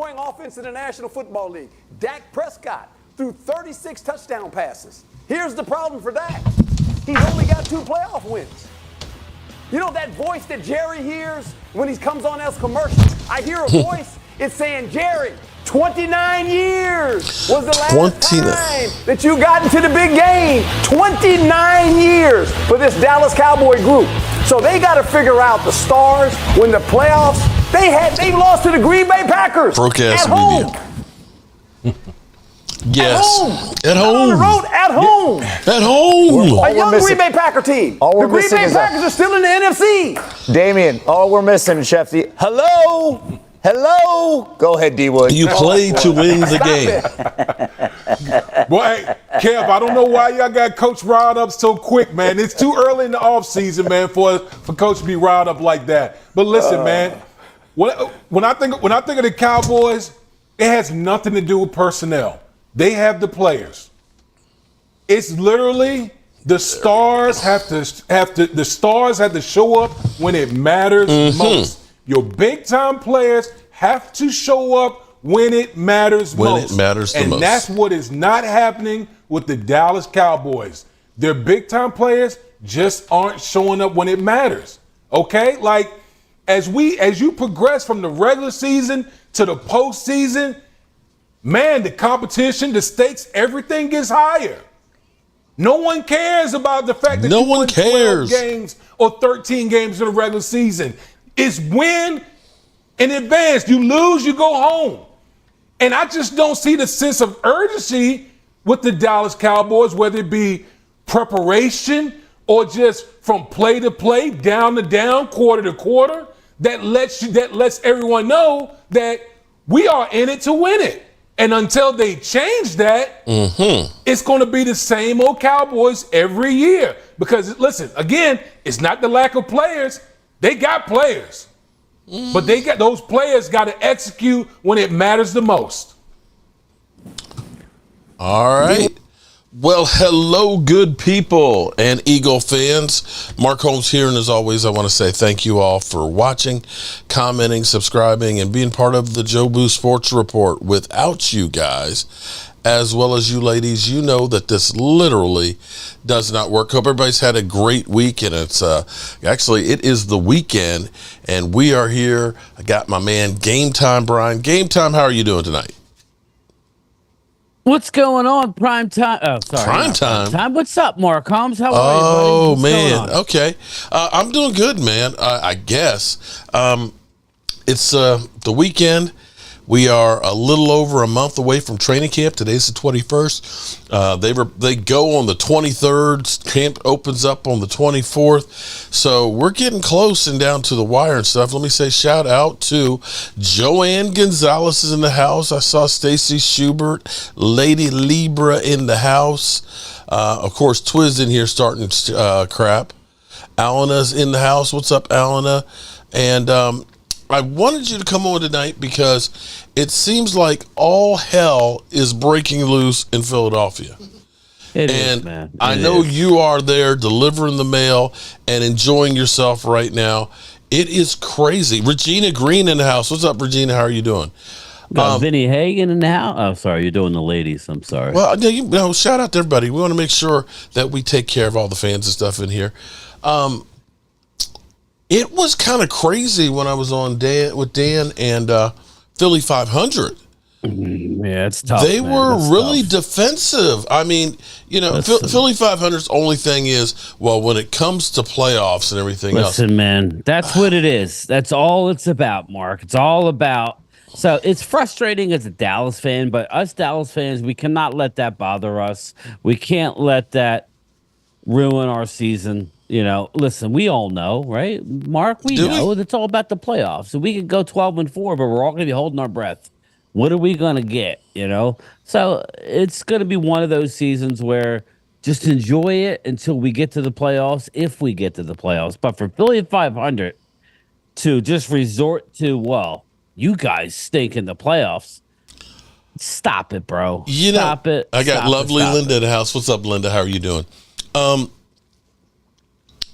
scoring offense in the National Football League. Dak Prescott threw 36 touchdown passes. Here's the problem for Dak. He's only got 2 playoff wins. You know that voice that Jerry hears when he comes on as commercials? I hear a voice. It's saying, Jerry, 29 years was the last time that you got into the big game. 29 years for this Dallas Cowboy group. So they got to figure out the stars when the playoffs. They lost to the Green Bay Packers Broke-ass at home. Yes. At home. On the road, at home. At home. A young Green Bay Packer team. The Green Bay Packers are still in the NFC. Damian, all we're missing, Shefty. Hello. Go ahead, D-Wood. You play to win the game. Boy, hey, Kev, I don't know why y'all got Coach riled up so quick, man. It's too early in the offseason, man, for Coach to be riled up like that. But listen, man, when I think of the Cowboys, it has nothing to do with personnel. They have the players. It's literally the stars have to show up when it matters most. Your big-time players have to show up when it matters most. When it matters the most. And that's what is not happening with the Dallas Cowboys. Their big-time players just aren't showing up when it matters. Okay? Like, as you progress from the regular season to the postseason, man, the competition, the stakes, everything gets higher. No one cares about the fact that you won 12 games or 13 games in the regular season. It's win in advance. You lose, you go home. And I just don't see the sense of urgency with the Dallas Cowboys, whether it be preparation or just from play to play, down to down, quarter to quarter, that lets everyone know that we are in it to win it. And until they change that, it's going to be the same old Cowboys every year. Because, listen, again, it's not the lack of players. They got players. But those players got to execute when it matters the most. All right. Well, hello, good people and Eagle fans. Mark Holmes here, and as always, I want to say thank you all for watching, commenting, subscribing, and being part of the Joe Boo Sports Report. Without you guys, as well as you ladies, you know that this literally does not work. Hope everybody's had a great week, and it's actually it is the weekend, and we are here. I got my man Game Time Brian. Game Time, how are you doing tonight? What's going on, Prime Time? Oh, sorry. Prime time. What's up, Mark Holmes? How are you, buddy? Oh, What's man. Okay. I'm doing good, man, I guess. It's the weekend. We are a little over a month away from training camp. Today's the 21st. They go on the 23rd. Camp opens up on the 24th. So we're getting close and down to the wire and stuff. Let me say shout out to Joanne Gonzalez is in the house. I saw Stacy Schubert, Lady Libra in the house. Of course, Twiz in here starting crap. Alana's in the house. What's up, Alana? And I wanted you to come on tonight because it seems like all hell is breaking loose in Philadelphia. It is, man. I know you are there delivering the mail and enjoying yourself right now. It is crazy. Regina Green in the house. What's up, Regina? How are you doing? Got Vinny Hagan in the house. Oh, sorry. You're doing the ladies. I'm sorry. Well, shout out to everybody. We want to make sure that we take care of all the fans and stuff in here. It was kind of crazy when I was on with Dan and Philly 500. Yeah, it's tough. They were really defensive. I mean, Philly 500's only thing is, well, when it comes to playoffs and everything else. Listen, man, that's what it is. That's all it's about, Mark. It's all about. So it's frustrating as a Dallas fan, but us Dallas fans, we cannot let that bother us. We can't let that ruin our season. Listen, we all know, right, Mark? We know it's all about the playoffs. So we could go 12-4, but we're all going to be holding our breath. What are we going to get, So it's going to be one of those seasons where just enjoy it until we get to the playoffs, if we get to the playoffs. But for Philly 500 to just resort to, well, you guys stink in the playoffs, stop it, bro. Stop it. I got lovely Linda in the house. What's up, Linda? How are you doing?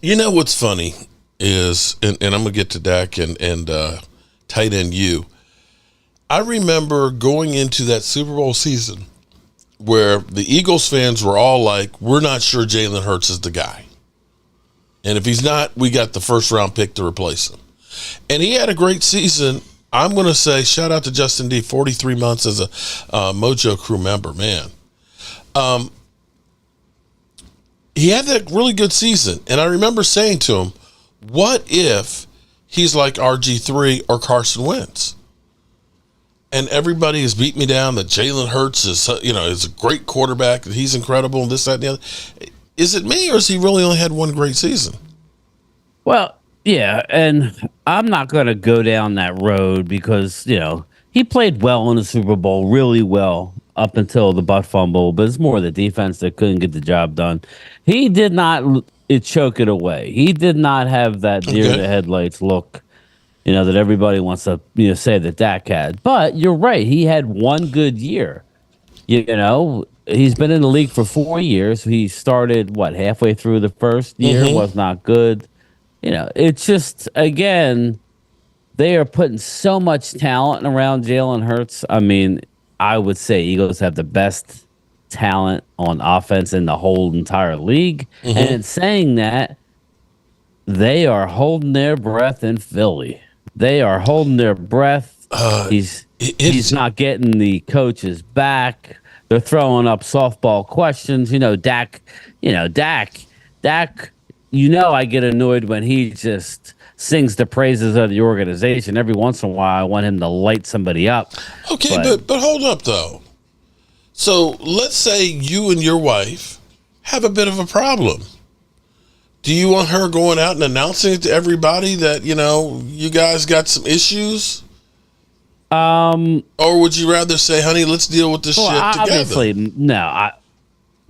What's funny is, and I'm going to get to Dak and tight end you. I remember going into that Super Bowl season where the Eagles fans were all like, we're not sure Jalen Hurts is the guy. And if he's not, we got the first round pick to replace him. And he had a great season. I'm going to say, shout out to Justin D, 43 months as a Mojo Crew member, man. He had that really good season. And I remember saying to him, what if he's like RG3 or Carson Wentz? And everybody has beat me down that Jalen Hurts is a great quarterback, that he's incredible, and this, that, and the other. Is it me, or has he really only had one great season? Well, yeah, and I'm not going to go down that road because, he played well in the Super Bowl, really well, up until the butt fumble, but it's more the defense that couldn't get the job done. He did not choke it away. He did not have that deer in the headlights look, that everybody wants to say that Dak had. But you're right. He had one good year. He's been in the league for 4 years. He started, halfway through the first year, was not good. It's just, again, they are putting so much talent around Jalen Hurts. I mean, I would say Eagles have the best talent on offense in the whole entire league. And in saying that, they are holding their breath in Philly. They are holding their breath. He's not getting the coaches back. They're throwing up softball questions. Dak, I get annoyed when he just sings the praises of the organization. Every once in a while, I want him to light somebody up. Okay, but hold up, though. So let's say you and your wife have a bit of a problem. Do you want her going out and announcing it to everybody that, you guys got some issues? Or would you rather say, honey, let's deal with this shit together? Obviously, no,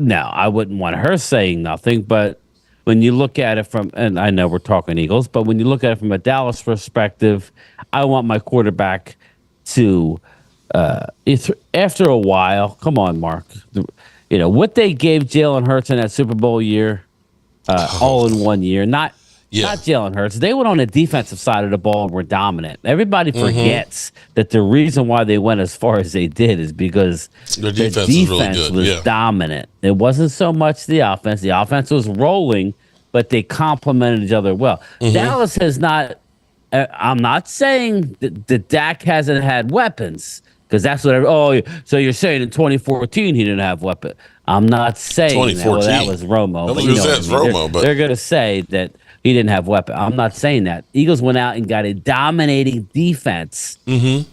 I wouldn't want her saying nothing. But when you look at it and I know we're talking Eagles, but when you look at it from a Dallas perspective, I want my quarterback to, after a while, come on, Mark, what they gave Jalen Hurts in that Super Bowl year, all in 1 year, not Jalen Hurts. They went on the defensive side of the ball and were dominant. Everybody forgets that the reason why they went as far as they did is because their defense was dominant. It wasn't so much the offense. The offense was rolling, but they complemented each other well. Dallas has not. I'm not saying that Dak hasn't had weapons. Because that's what. So you're saying in 2014 he didn't have weapons? I'm not saying 2014. That was Romo. They're going to say that he didn't have weapons. I'm not saying that. Eagles went out and got a dominating defense. They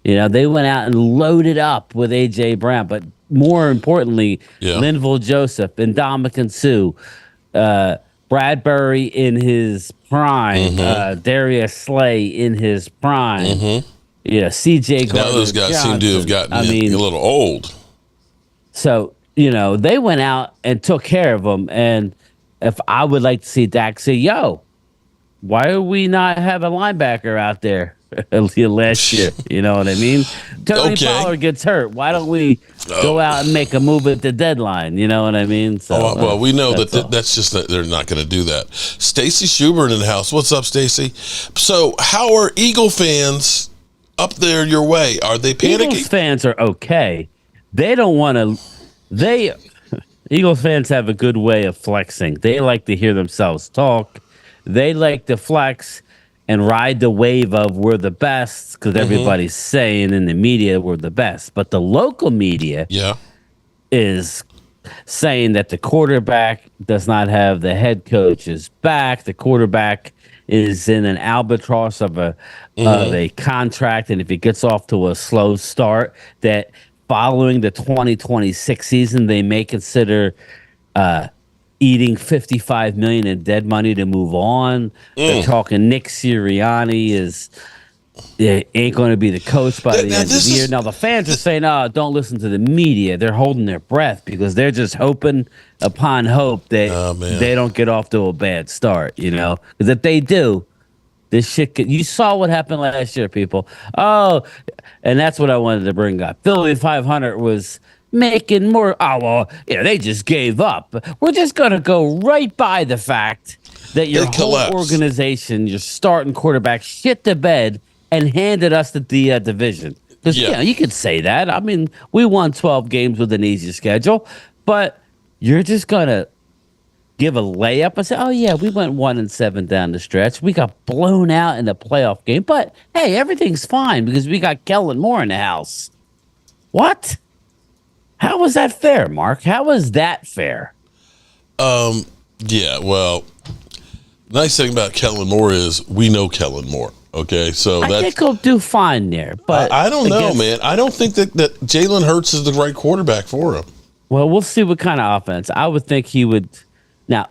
went out and loaded up with A.J. Brown, but more importantly, Linval Joseph and Ndamukong Suh, Bradbury in his prime, Darius Slay in his prime. C.J. Gardner. Now those guys seem to have gotten a little old. So, they went out and took care of them. And if I would like to see Dak say, why are we not have a linebacker out there last year? You know what I mean? Tony Pollard gets hurt. Why don't we go out and make a move at the deadline? You know what I mean? So, we know that's just that they're not going to do that. Stacy Schubert in the house. What's up, Stacy? So how are Eagle fans up there your way? Are they panicking? Eagles fans are okay. They don't want to. Eagles fans have a good way of flexing. They like to hear themselves talk. They like to flex and ride the wave of we're the best because everybody's saying in the media we're the best. But the local media is saying that the quarterback does not have the head coach's back. The quarterback is in an albatross of a contract, and if it gets off to a slow start, that following the 2026 season, they may consider eating $55 million in dead money to move on. They're talking Nick Sirianni ain't going to be the coach by the end of the year. Now the fans are saying, don't listen to the media. They're holding their breath because they're just hoping upon hope that they don't get off to a bad start, because if they do, this shit you saw what happened last year, people. And that's what I wanted to bring up. Philly 500 was making more. They just gave up. We're just going to go right by the fact that your whole organization, your starting quarterback, shit the bed and handed us the division. Because you could say that. I mean, we won 12 games with an easy schedule, but you're just gonna give a layup and say, "Oh yeah, we went 1-7 down the stretch. We got blown out in the playoff game, but hey, everything's fine because we got Kellen Moore in the house." What? How was that fair, Mark? How was that fair? Yeah, well, nice thing about Kellen Moore is we know Kellen Moore. Okay, so I think he'll do fine there, but I don't know, man. I don't think that Jalen Hurts is the right quarterback for him. Well, we'll see what kind of offense. I would think he would. Now,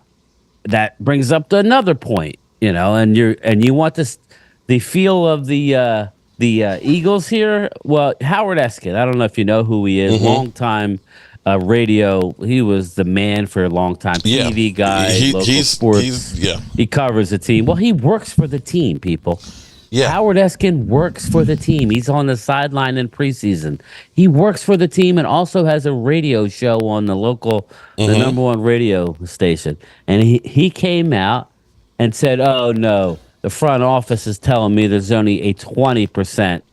that brings up to another point, and you want the feel of the Eagles here. Well, Howard Eskin, I don't know if you know who he is. Long time radio. He was the man for a long time. TV guy, local sports. He covers the team. Well, he works for the team, people. Yeah. Howard Eskin works for the team. He's on the sideline in preseason. He works for the team and also has a radio show on the local, the number one radio station. And he came out and said, "Oh no, the front office is telling me there's only a 20%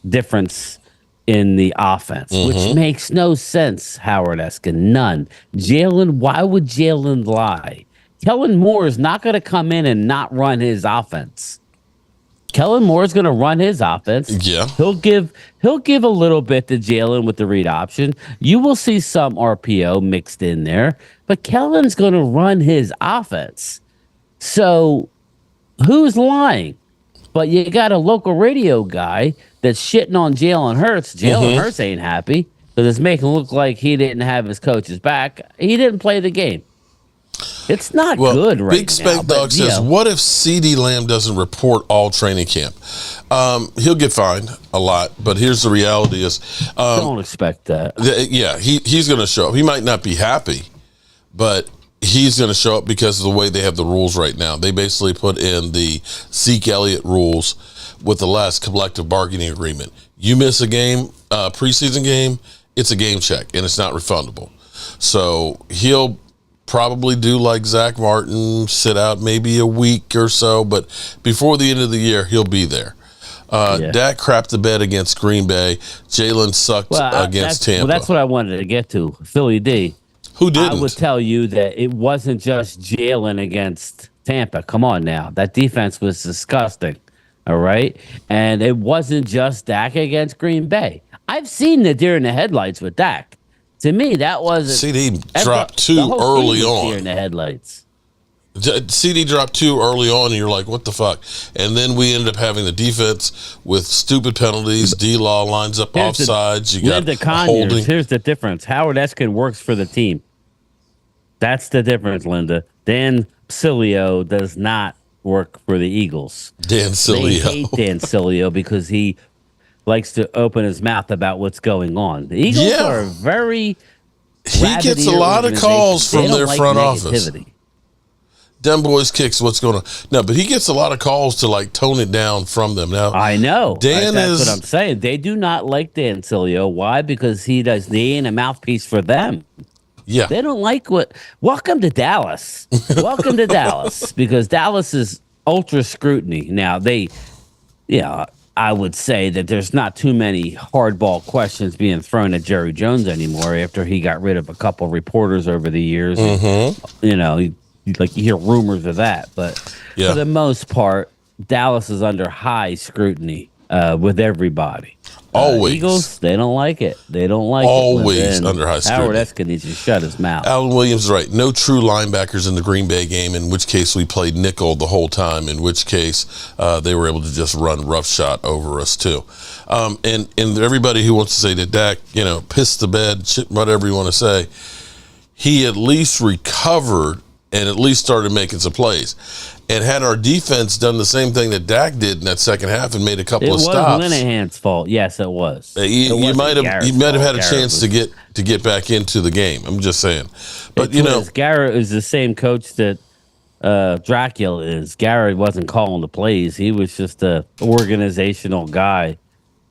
difference in the offense," which makes no sense, Howard Eskin. None. Jalen, why would Jalen lie? Kellen Moore is not going to come in and not run his offense. Kellen Moore is going to run his offense. Yeah. He'll give a little bit to Jalen with the read option. You will see some RPO mixed in there, but Kellen's going to run his offense. So who's lying? But you got a local radio guy that's shitting on Jalen Hurts. Jalen Hurts ain't happy because it's making it look like he didn't have his coach's back. He didn't play the game. It's not good right now. Big Spank Dog says, what if CeeDee Lamb doesn't report all training camp? He'll get fined a lot, but here's the reality is... don't expect that. He's going to show up. He might not be happy, but he's going to show up because of the way they have the rules right now. They basically put in the Zeke Elliott rules with the last collective bargaining agreement. You miss a game, preseason game, it's a game check, and it's not refundable. So he'll probably do like Zach Martin, sit out maybe a week or so, but before the end of the year, he'll be there. Dak crapped the bed against Green Bay. Jalen sucked against Tampa. Well, that's what I wanted to get to. Philly D. Who didn't? I would tell you that it wasn't just Jalen against Tampa. Come on now. That defense was disgusting. All right? And it wasn't just Dak against Green Bay. I've seen the deer in the headlights with Dak. To me, that wasn't... CD dropped two early on. Deer in the headlights. CD dropped two early on, and you're like, what the fuck? And then we ended up having the defense with stupid penalties. D-Law lines up offsides. You got holding. Here's the difference. Howard Eskin works for the team. That's the difference, Linda. Dan Sileo does not work for the Eagles. Dan Sileo. They hate Dan Sileo because he likes to open his mouth about what's going on. The Eagles are very... He gets a lot of calls from their front office. Them boys kicks what's going on. No, but he gets a lot of calls to like tone it down from them. Now I know. That's what I'm saying. They do not like Dan Sileo. Why? Because he ain't a mouthpiece for them. Yeah. They don't like welcome to Dallas. Welcome to Dallas. Because Dallas is ultra scrutiny. Now I would say that there's not too many hardball questions being thrown at Jerry Jones anymore after he got rid of a couple reporters over the years. You hear rumors of that, but for the most part, Dallas is under high scrutiny with everybody. Always. Eagles, they don't like it. They don't like always under high scrutiny. Howard Eskin needs to shut his mouth. Alan Williams is right. No true linebackers in the Green Bay game, in which case we played nickel the whole time, in which case they were able to just run roughshod over us too. And everybody who wants to say that Dak, pissed the bed, whatever you want to say, he at least recovered and at least started making some plays. And had our defense done the same thing that Dak did in that second half and made a couple of stops. It was Linehan's fault. Yes, it was. He might have had a chance to get back into the game. I'm just saying. But Garrett is the same coach that Dracula is. Garrett wasn't calling the plays. He was just a organizational guy,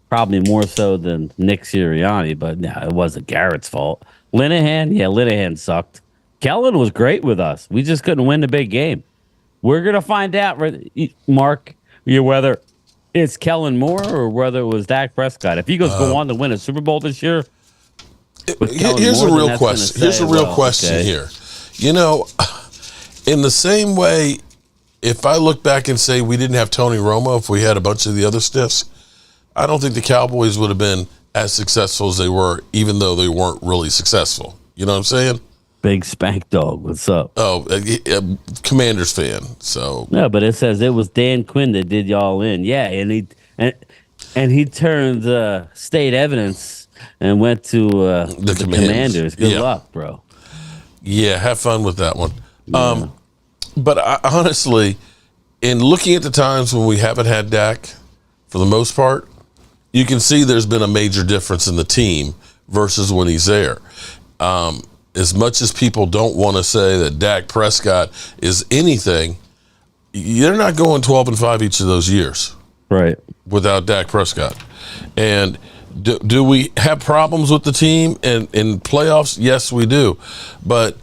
probably more so than Nick Sirianni. But no, it wasn't Garrett's fault. Linehan sucked. Kellen was great with us. We just couldn't win the big game. We're going to find out, Mark, whether it's Kellen Moore or whether it was Dak Prescott. If he goes go on to win a Super Bowl this year, here's a real question. Here's a real question here. You know, in the same way, if I look back and say we didn't have Tony Romo, if we had a bunch of the other stiffs, I don't think the Cowboys would have been as successful as they were, even though they weren't really successful. You know what I'm saying? Big Spank Dog, what's up? Oh, a Commanders fan. So no, but it says it was Dan Quinn that did y'all in. Yeah, and he turned state evidence and went to the Commanders. Good luck, bro. Yeah, have fun with that one. Yeah. But honestly, in looking at the times when we haven't had Dak, for the most part, you can see there's been a major difference in the team versus when he's there. As much as people don't want to say that Dak Prescott is anything, you're not going 12-5 each of those years, right? Without Dak Prescott. And do we have problems with the team in playoffs? Yes, we do. But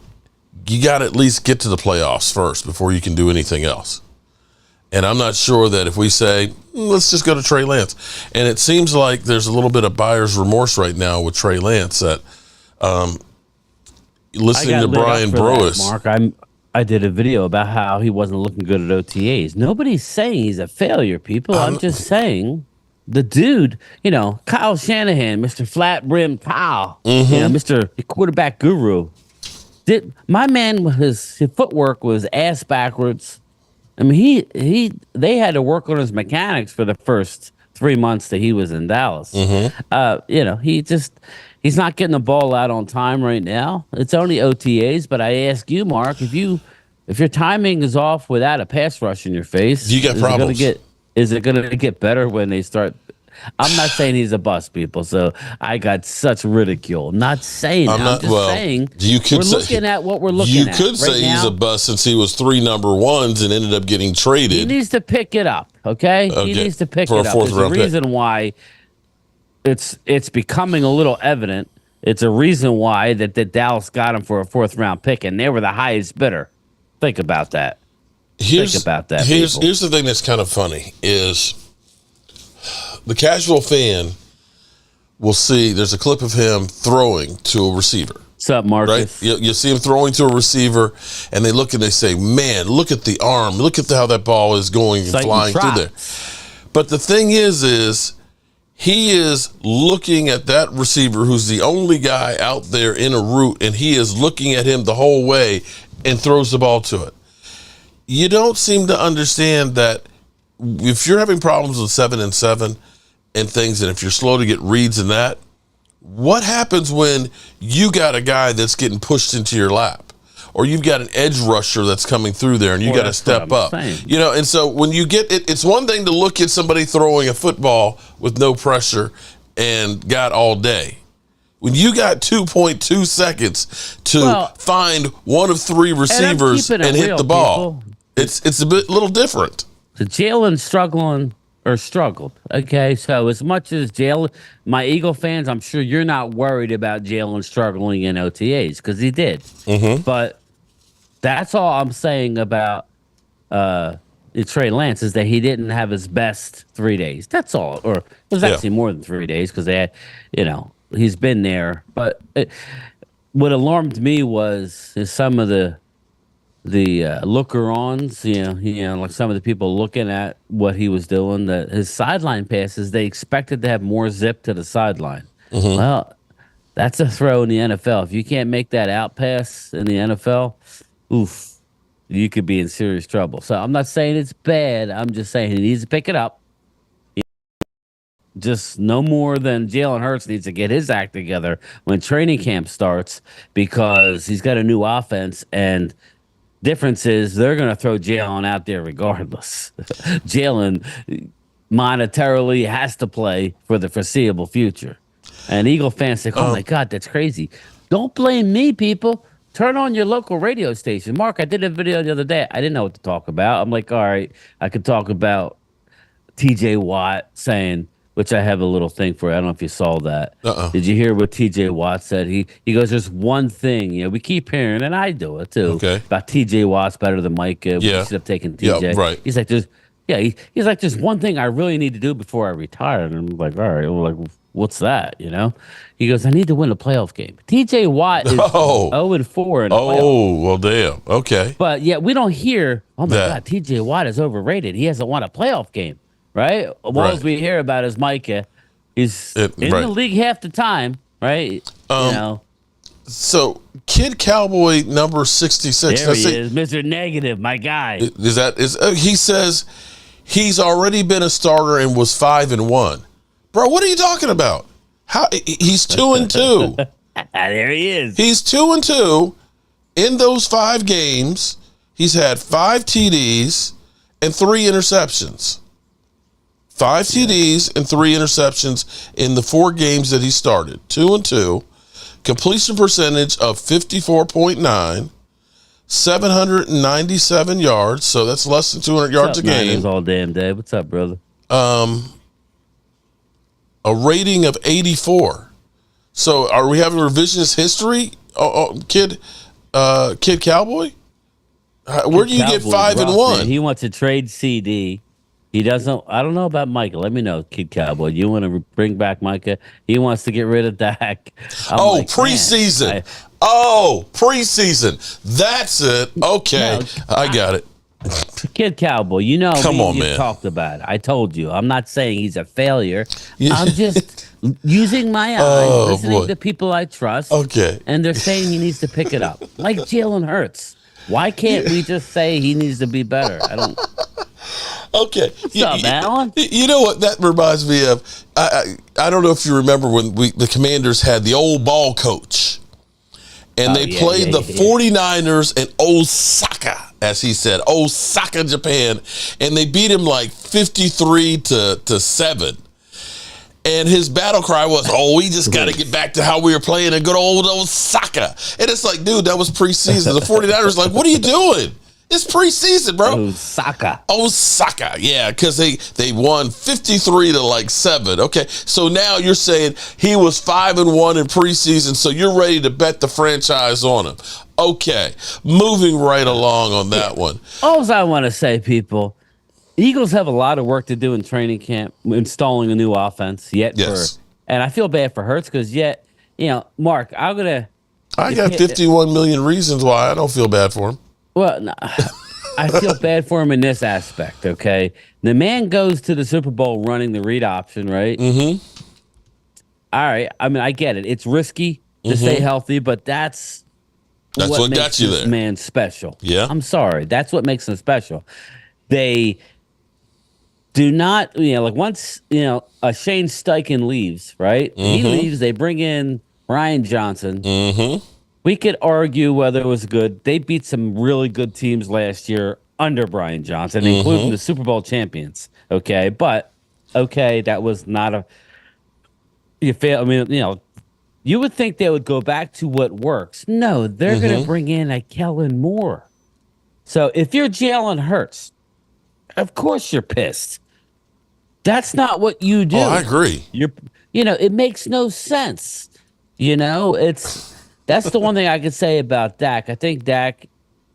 you got to at least get to the playoffs first before you can do anything else. And I'm not sure that if we say, let's just go to Trey Lance. And it seems like there's a little bit of buyer's remorse right now with Trey Lance that listening to Brian Brois. Mark, I did a video about how he wasn't looking good at OTAs. Nobody's saying he's a failure, people. I'm just saying the dude, Kyle Shanahan, Mr. Flat Brim Kyle, Mr. Quarterback Guru. My man, his footwork was ass backwards. I mean, they had to work on his mechanics for the first 3 months that he was in Dallas. He's not getting the ball out on time right now. It's only OTAs, but I ask you, Mark, if your timing is off without a pass rush in your face, you got problems. Is it going to get better when they start? I'm not saying he's a bust, people. So I got such ridicule. Not saying. I'm just saying. We're looking at what we're looking at. You could say he's a bust since he was 3 number ones and ended up getting traded. He needs to pick it up. Okay, he needs to pick it up. There's a reason why it's becoming a little evident. It's a reason why that Dallas got him for a 4th round pick, and they were the highest bidder. Think about that. Here's the thing that's kind of funny is the casual fan will see there's a clip of him throwing to a receiver. What's up, Marcus? Right? You see him throwing to a receiver, and they look and they say, man, look at the arm. Look at how that ball is going and flying through there. But the thing is he is looking at that receiver who's the only guy out there in a route, and he is looking at him the whole way and throws the ball to it. You don't seem to understand that if you're having problems with 7-7 and things, and if you're slow to get reads and that, what happens when you got a guy that's getting pushed into your lap, or you've got an edge rusher that's coming through there and you got to step up, and so when you get it, it's one thing to look at somebody throwing a football with no pressure and got all day. When you got 2.2 seconds to find one of 3 receivers and hit the ball, it's a little different. So Jalen struggled. Okay, so as much as my Eagle fans, I'm sure you're not worried about Jalen struggling in OTAs because he did. Mm-hmm. But that's all I'm saying about Trey Lance is that he didn't have his best 3 days. That's all. Or it was actually more than 3 days because they had, he's been there. But what alarmed me was some of the looker-ons, like some of the people looking at what he was doing, that his sideline passes, they expected to have more zip to the sideline. Mm-hmm. Well, that's a throw in the NFL. If you can't make that out pass in the NFL, you could be in serious trouble. So I'm not saying it's bad. I'm just saying he needs to pick it up. Just no more than Jalen Hurts needs to get his act together when training camp starts, because he's got a new offense, and difference is they're going to throw Jalen out there regardless. Jalen monetarily has to play for the foreseeable future. And Eagle fans say, oh, my God, that's crazy. Don't blame me, people. Turn on your local radio station. Mark, I did a video the other day. I didn't know what to talk about. I'm like, all right, I could talk about TJ Watt saying, which I have a little thing for. I don't know if you saw that. Did you hear what TJ Watt said? He goes, there's one thing, we keep hearing, and I do it too, about TJ Watt's better than Mike. We should have taken TJ. Yeah, right. He's like, Yeah, he's like, there's one thing I really need to do before I retire. And I'm like, all right, well, like, what's that? You know? He goes, I need to win a playoff game. TJ Watt is 0-4 in the playoffs. Oh, well, damn. Okay. But yet we don't hear, oh my That. God, TJ Watt is overrated. He hasn't won a playoff game, right? All Right. we hear about is Micah. He's in the league half the time, right? You know. So, Kid Cowboy number 66. There he is, Mr. Negative, my guy. He says he's already been a starter and was 5-1. Bro, what are you talking about? How he's 2-2. There he is. He's 2-2 in those 5 games. He's had 5 TDs and 3 interceptions. 5 TDs and 3 interceptions in the 4 games that he started. 2-2. Completion percentage of 54.9. 797 yards, so that's less than 200 yards a game. Niners all damn day. What's up, brother? A rating of 84. So are we having revisionist history, Kid Cowboy? Where do you get 5-1? Man. He wants to trade CD. He doesn't. I don't know about Micah. Let me know, Kid Cowboy. You want to bring back Micah? He wants to get rid of Dak. Preseason. Preseason. That's it. Okay, no, I got it. Kid Cowboy, you know, Come on, you man. Talked about it. I told you. I'm not saying he's a failure. I'm just using my eyes, listening to people I trust. Okay. And they're saying he needs to pick it up, like Jalen Hurts. Why can't we just say he needs to be better? I don't. Okay. What's up, Alan? You know what that reminds me of? I don't know if you remember when the Commanders had the old ball coach. And they played the 49ers in Osaka, as he said, Osaka, Japan. And they beat him like 53-7. And his battle cry was, we just got to get back to how we were playing in good old Osaka. And it's like, dude, that was preseason. The 49ers like, what are you doing? It's preseason, bro. Osaka, yeah, because they won 53-7. Okay, so now you're saying he was 5-1 in preseason, so you're ready to bet the franchise on him. Okay, moving right along on that one. All I want to say, people, Eagles have a lot of work to do in training camp, installing a new offense. And I feel bad for Hurts because Mark, I got 51 million reasons why I don't feel bad for him. Well, no, I feel bad for him in this aspect, okay? The man goes to the Super Bowl running the read option, right? Mm-hmm. All right. I mean, I get it. It's risky to stay healthy, but that's what makes got you this there. Man special. Yeah. I'm sorry. That's what makes him special. They do not, like once, a Shane Steichen leaves, right? He leaves. They bring in Ryan Johnson. Mm-hmm. We could argue whether it was good. They beat some really good teams last year under Brian Johnson, including the Super Bowl champions. Okay, but that was not a. You fail. I mean, you would think they would go back to what works. No, they're going to bring in a Kellen Moore. So if you're Jalen Hurts, of course you're pissed. That's not what you do. Oh, I agree. It makes no sense. That's the one thing I could say about Dak. I think Dak,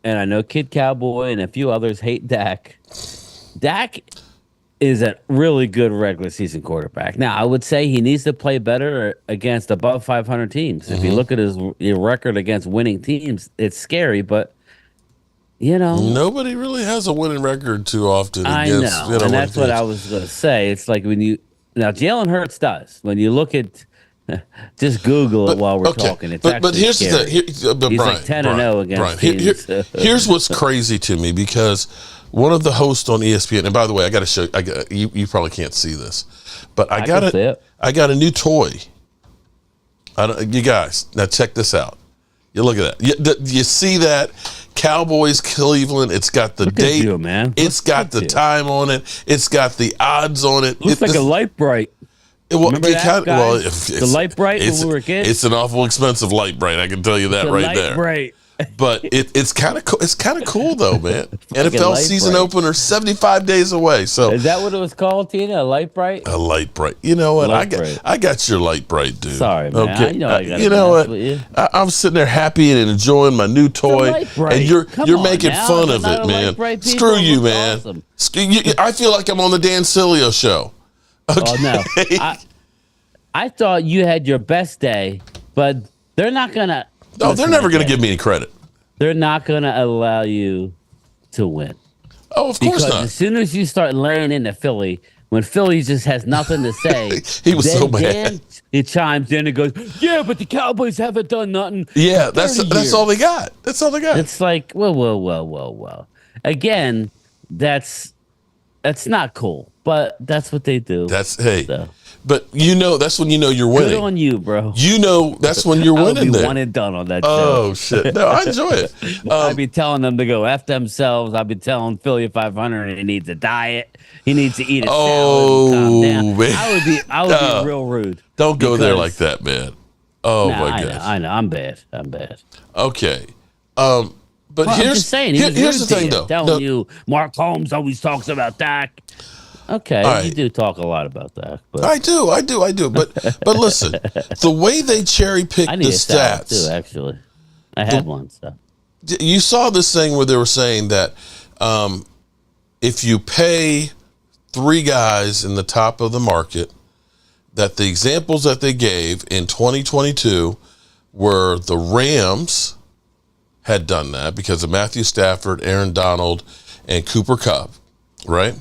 and I know Kid Cowboy and a few others hate Dak. Dak is a really good regular season quarterback. Now, I would say he needs to play better against above 500 teams. If you look at his record against winning teams, it's scary, but, nobody really has a winning record too often. I know, and that's what I was going to say. It's like now Jalen Hurts does. When you look at, just Google it while we're talking. It's but here's scary. the thing. He's Brian, like 10-0 against teams. Here's what's crazy to me, because one of the hosts on ESPN, and by the way, I got to show you. You probably can't see this, but I got a new toy. You guys, now check this out. You look at that. You see that Cowboys Cleveland? It's got the date, man. It's got the time on it. It's got the odds on it. Looks like a light bright. Remember that, guys? The light bright when we were kids? It's an awful expensive light bright. I can tell you that right there. Bright. But it's kind of cool. It's kind of cool though, man. NFL light season bright. opener 75 days away. So Is that what it was called, Tina? A light bright? a light bright. You know what? Light bright. I got your light bright, dude. Sorry, man. I know I gotta you know mess what? with you. I'm sitting there happy and enjoying my new toy, light bright. and you're Come you're on making now. fun If of it's not it, a man. light bright, people, Screw you, it looks man. awesome. I feel like I'm on the Dan Cilio show. Okay. Oh no. I thought you had your best day, but they're not gonna. No, they're never going to Okay. give me any credit. They're not gonna allow you to win. Oh, of course Because not. as soon as you start laying into Philly, when Philly just has nothing to say, He was then so mad. Dan, he chimes in and goes, "Yeah, but the Cowboys haven't done nothing." Yeah, in that's 30 that's years." all they got. That's all they got. It's like, well. Again, that's not cool, but that's what they do. Hey. So. But that's when you know you're Good winning. on you, bro. You know that's when you're I would winning be there. one and done on that Oh show. shit! No, I enjoy it. I'd be telling them to go F themselves. I'd be telling Philly 500 he needs a diet. He needs to eat a salad and calm down. man. I would be real rude. Don't go there because- like that, man. Oh Nah, my gosh. I know. I'm bad. Okay. Well, But I'm here's just saying. Here's here's the thing, though. Telling No, you, Mark Holmes always talks about Dak. Okay, All right. you do talk a lot about Dak, but I do. But listen, the way they cherry pick I the need a salad stats. too. Actually, I had one. So You saw this thing where they were saying that if you pay 3 guys in the top of the market, that the examples that they gave in 2022 were the Rams had done that because of Matthew Stafford, Aaron Donald, and Cooper Kupp, right?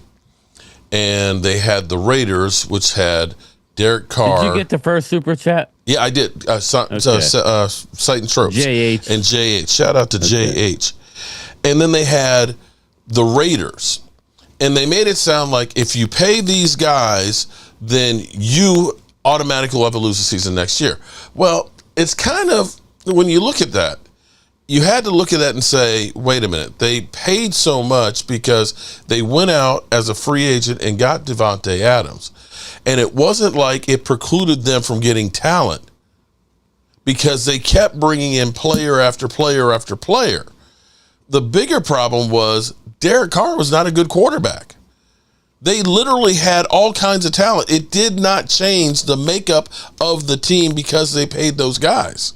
And they had the Raiders, which had Derek Carr. did you get the first super chat? Yeah, I did. Sight and Tropes. JH. And JH. Shout out to JH. And then they had the Raiders. And they made it sound like if you pay these guys, then you automatically will have to lose the season next year. Well, it's kind of, when you look at that, you had to look at that and say, wait a minute, they paid so much because they went out as a free agent and got Devontae Adams. And it wasn't like it precluded them from getting talent because they kept bringing in player after player after player. The bigger problem was Derek Carr was not a good quarterback. They literally had all kinds of talent. It did not change the makeup of the team because they paid those guys.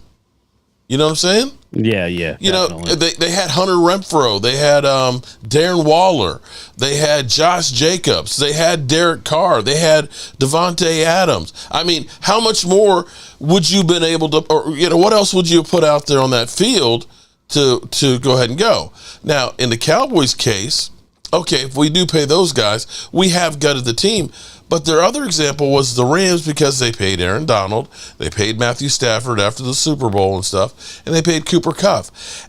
You know what I'm saying? Yeah. You know, definitely. they had Hunter Renfrow. They had Darren Waller. They had Josh Jacobs. They had Derek Carr. They had Devontae Adams. I mean, how much more would you been able to, or what else would you have put out there on that field to go ahead and go? Now, in the Cowboys case, okay, if we do pay those guys, we have gutted the team. But their other example was the Rams because they paid Aaron Donald, they paid Matthew Stafford after the Super Bowl and stuff, and they paid Cooper Kupp.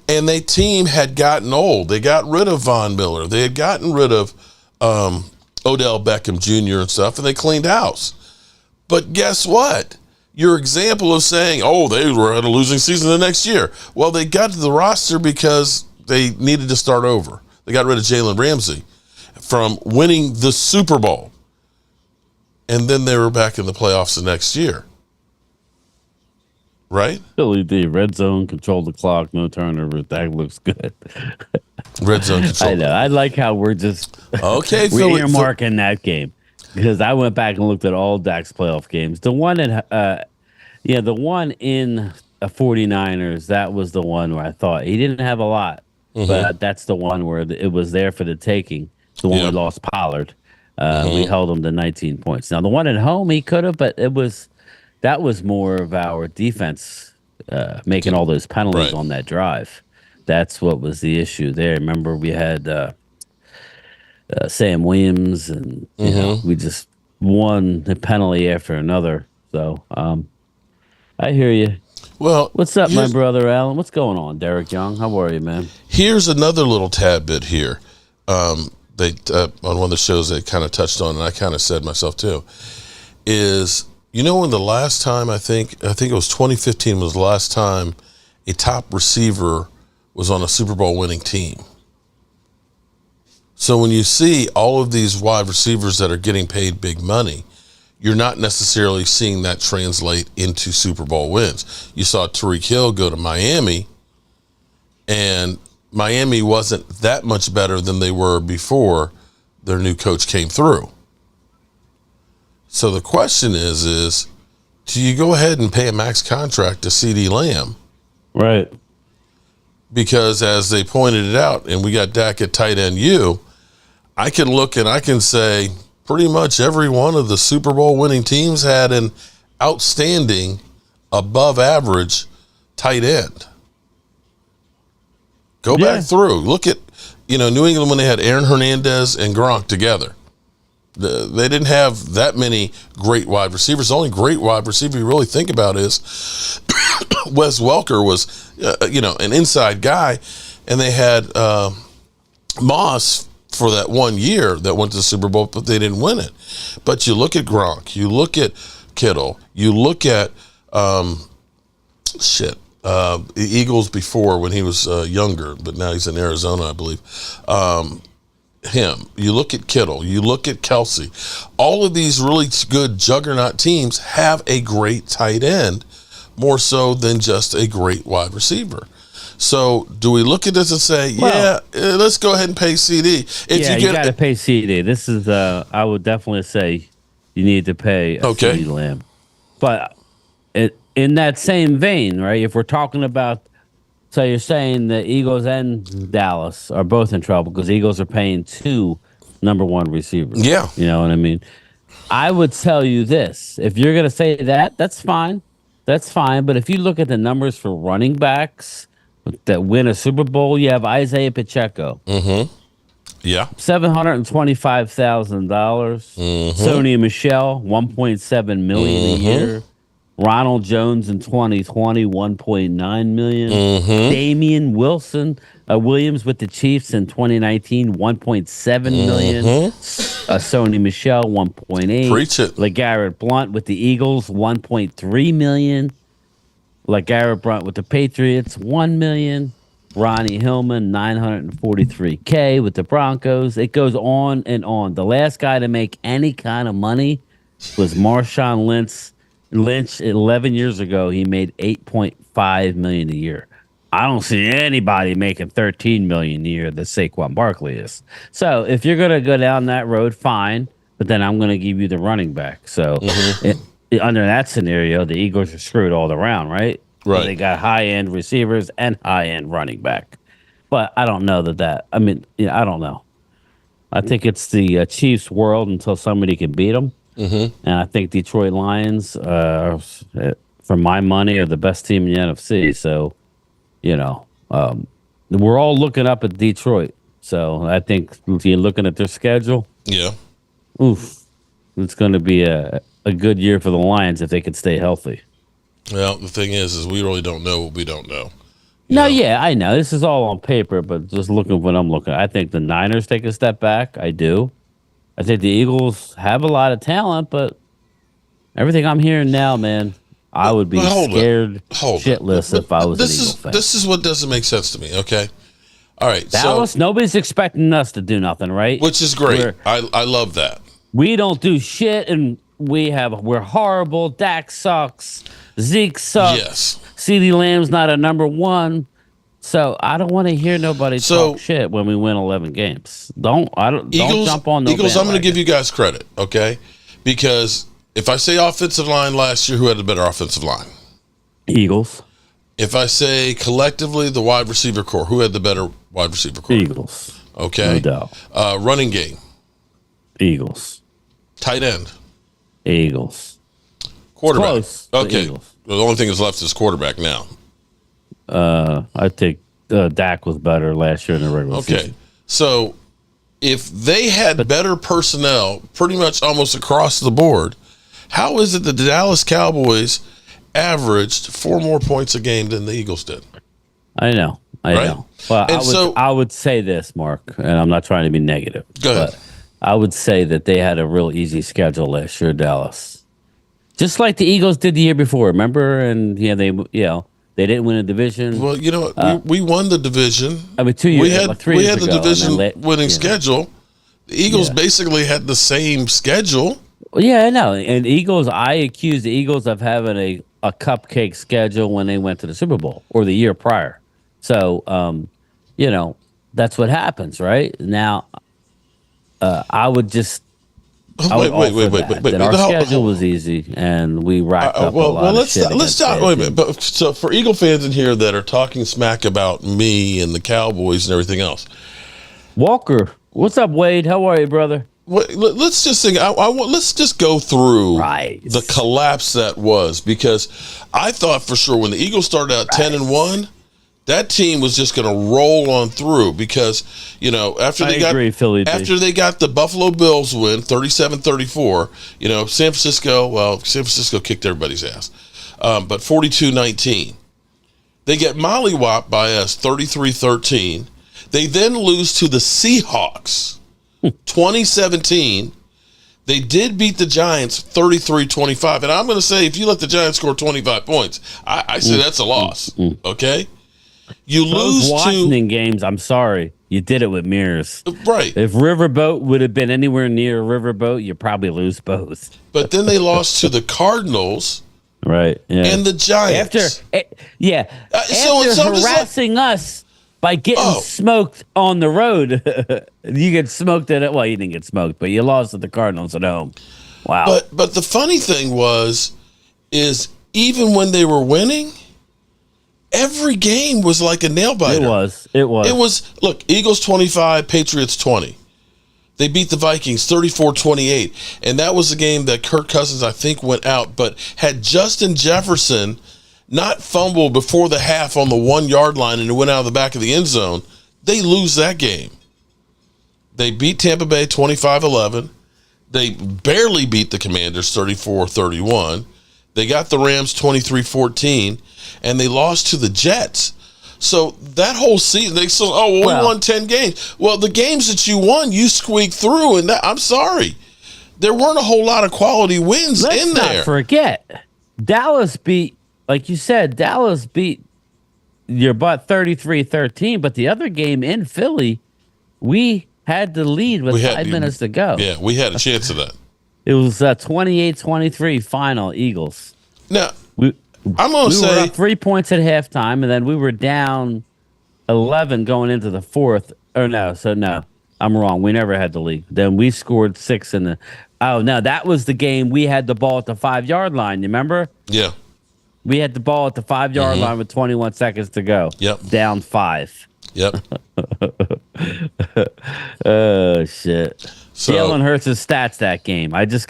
And their team had gotten old. They got rid of Von Miller. They had gotten rid of Odell Beckham Jr. and stuff, and they cleaned house. But guess what? Your example of saying, they were at a losing season the next year. Well, they got to the roster because they needed to start over. They got rid of Jalen Ramsey from winning the Super Bowl. And then they were back in the playoffs the next year. Right? Philly D, red zone, control the clock, no turnovers. That looks good. Red zone control. I know. I like how we're just Okay, we're Philly. earmarking that game because I went back and looked at all Dak's playoff games. The one in, the one in 49ers, that was the one where I thought he didn't have a lot, but that's the one where it was there for the taking. The one Yeah. we lost Pollard. We held him to 19 points. Now the one at home he could have, but that was more of our defense making all those penalties Right. on that drive. That's what was the issue there. Remember we had Sam Williams, and you know, we just won the penalty after another. So I hear you. Well, What's up, my here's- brother Alan? What's going on, Derek Young? How are you, man? Here's another little tad bit here. They on one of the shows they kind of touched on, and I kind of said myself too, is when the last time I think it was 2015 was the last time a top receiver was on a Super Bowl winning team. So when you see all of these wide receivers that are getting paid big money, you're not necessarily seeing that translate into Super Bowl wins. You saw Tyreek Hill go to Miami, And Miami wasn't that much better than they were before their new coach came through. So the question is do you go ahead and pay a max contract to CeeDee Lamb? Right. Because as they pointed it out, and we got Dak at tight end U, I can look and I can say pretty much every one of the Super Bowl winning teams had an outstanding, above average tight end. Go back through. Look at, New England when they had Aaron Hernandez and Gronk together. They didn't have that many great wide receivers. The only great wide receiver you really think about is Wes Welker was, an inside guy, and they had Moss for that 1 year that went to the Super Bowl, but they didn't win it. But you look at Gronk, you look at Kittle, you look at the Eagles before when he was younger, but now he's in Arizona, I believe. Him. You look at Kittle. You look at Kelsey. All of these really good juggernaut teams have a great tight end, more so than just a great wide receiver. So do we look at this and say, let's go ahead and pay CD? You got to pay CD. This is, I would definitely say you need to pay CD Lamb. But in that same vein, right, if we're talking about, so you're saying the Eagles and Dallas are both in trouble because the Eagles are paying 2 number 1 receivers. Yeah. You know what I mean? I would tell you this. If you're going to say that, that's fine. That's fine. But if you look at the numbers for running backs that win a Super Bowl, you have Isaiah Pacheco. Mm-hmm. Yeah. $725,000. Mm-hmm. Sony Michel, $1.7 million a year. Ronald Jones in 2020, $1.9 million. Mm-hmm. Damian Williams with the Chiefs in 2019, $1.7 million. Sony Michel, $1.8. Preach it. LeGarrette Blount with the Eagles, $1.3 million. LeGarrette Blount with the Patriots, $1 million. Ronnie Hillman, $943K with the Broncos. It goes on and on. The last guy to make any kind of money was Marshawn Lynch 11 years ago. He made $8.5 million a year. I don't see anybody making $13 million a year that Saquon Barkley is. So if you're going to go down that road, fine. But then I'm going to give you the running back. So under that scenario, the Eagles are screwed all around, right? Right. They got high-end receivers and high-end running back. But I don't know that. I mean, I don't know. I think it's the Chiefs' world until somebody can beat them. Mm-hmm. And I think Detroit Lions, for my money, are the best team in the NFC. So, we're all looking up at Detroit. So I think if you're looking at their schedule, it's going to be a good year for the Lions if they could stay healthy. Well, the thing is we really don't know what we don't know. I know. This is all on paper, but just looking what I'm looking at, I think the Niners take a step back. I do. I think the Eagles have a lot of talent, but everything I'm hearing now, man, I would be scared shitless if I was an Eagle fan. This is what doesn't make sense to me, okay? All right. Dallas, nobody's expecting us to do nothing, right? Which is great. I love that. We don't do shit, and we're horrible. Dak sucks. Zeke sucks. Yes. CeeDee Lamb's not a number 1. So I don't want to hear nobody talk shit when we win 11 games. Don't jump on the Eagles. I'm going to give you guys credit, okay? Because if I say offensive line last year, who had a better offensive line? Eagles. If I say collectively the wide receiver core, who had the better wide receiver core? Eagles. Okay. No doubt. Running game. Eagles. Tight end. Eagles. Quarterback. Close. Okay. Eagles. The only thing that's left is quarterback now. I think Dak was better last year in the regular season. Okay. So if they had better personnel pretty much almost across the board, how is it that the Dallas Cowboys averaged 4 more points a game than the Eagles did? I know. Well, I would say this, Mark, and I'm not trying to be negative. Go ahead. But I would say that they had a real easy schedule last year, Dallas. Just like the Eagles did the year before, remember? And they didn't win a division. Well, you know what? We won the division. I mean, 2 years. We had 3 years the ago, division winning schedule. The Eagles basically had the same schedule. Yeah, I know. And I accuse the Eagles of having a cupcake schedule when they went to the Super Bowl or the year prior. So, that's what happens, right? Now, I would just. Wait. Our schedule was easy, and we racked up a lot of shit. Let's talk. Wait a minute. But so for Eagle fans in here that are talking smack about me and the Cowboys and everything else, Walker, what's up, Wade? How are you, brother? let's just think. Let's just go through Right. the collapse that was, because I thought for sure when the Eagles started out 10-1. That team was just going to roll on through because, after they got the Buffalo Bills win 37-34, San Francisco kicked everybody's ass. But 42-19. They get mollywopped by us 33-13. They then lose to the Seahawks 2017. They did beat the Giants 33-25. And I'm going to say if you let the Giants score 25 points, I say that's a loss. Okay? You lose Washington games. I'm sorry, you did it with mirrors. Right. If Riverboat would have been anywhere near Riverboat, you probably lose both. But then they lost to the Cardinals, right? Yeah. And the Giants. After harassing us by getting smoked on the road, you get smoked at it. Well, you didn't get smoked, but you lost to the Cardinals at home. Wow. But the funny thing is even when they were winning, every game was like a nail biter. It was. Look, Eagles 25, Patriots 20. They beat the Vikings 34-28. And that was the game that Kirk Cousins, I think, went out. But had Justin Jefferson not fumbled before the half on the 1 yard line and it went out of the back of the end zone, they lose that game. They beat Tampa Bay 25-11. They barely beat the Commanders 34-31. They got the Rams 23-14, and they lost to the Jets. So that whole season, they said, we won 10 games. Well, the games that you won, you squeaked through, and I'm sorry. There weren't a whole lot of quality wins in there. Let's not forget, Dallas beat, like you said, your butt 33-13, but the other game in Philly, we had the lead with 5 minutes to go. Yeah, we had a chance of that. It was 28-23 final Eagles. Now, I'm going to say... We were up 3 points at halftime, and then we were down 11 going into the fourth. No, I'm wrong. We never had the lead. Then we scored 6 in the... Oh, no, that was the game we had the ball at the 5 yard line. You remember? Yeah. We had the ball at the 5 yard line with 21 seconds to go. Yep. Down 5. Yep. Oh, shit. So, Jalen Hurts' stats that game. I just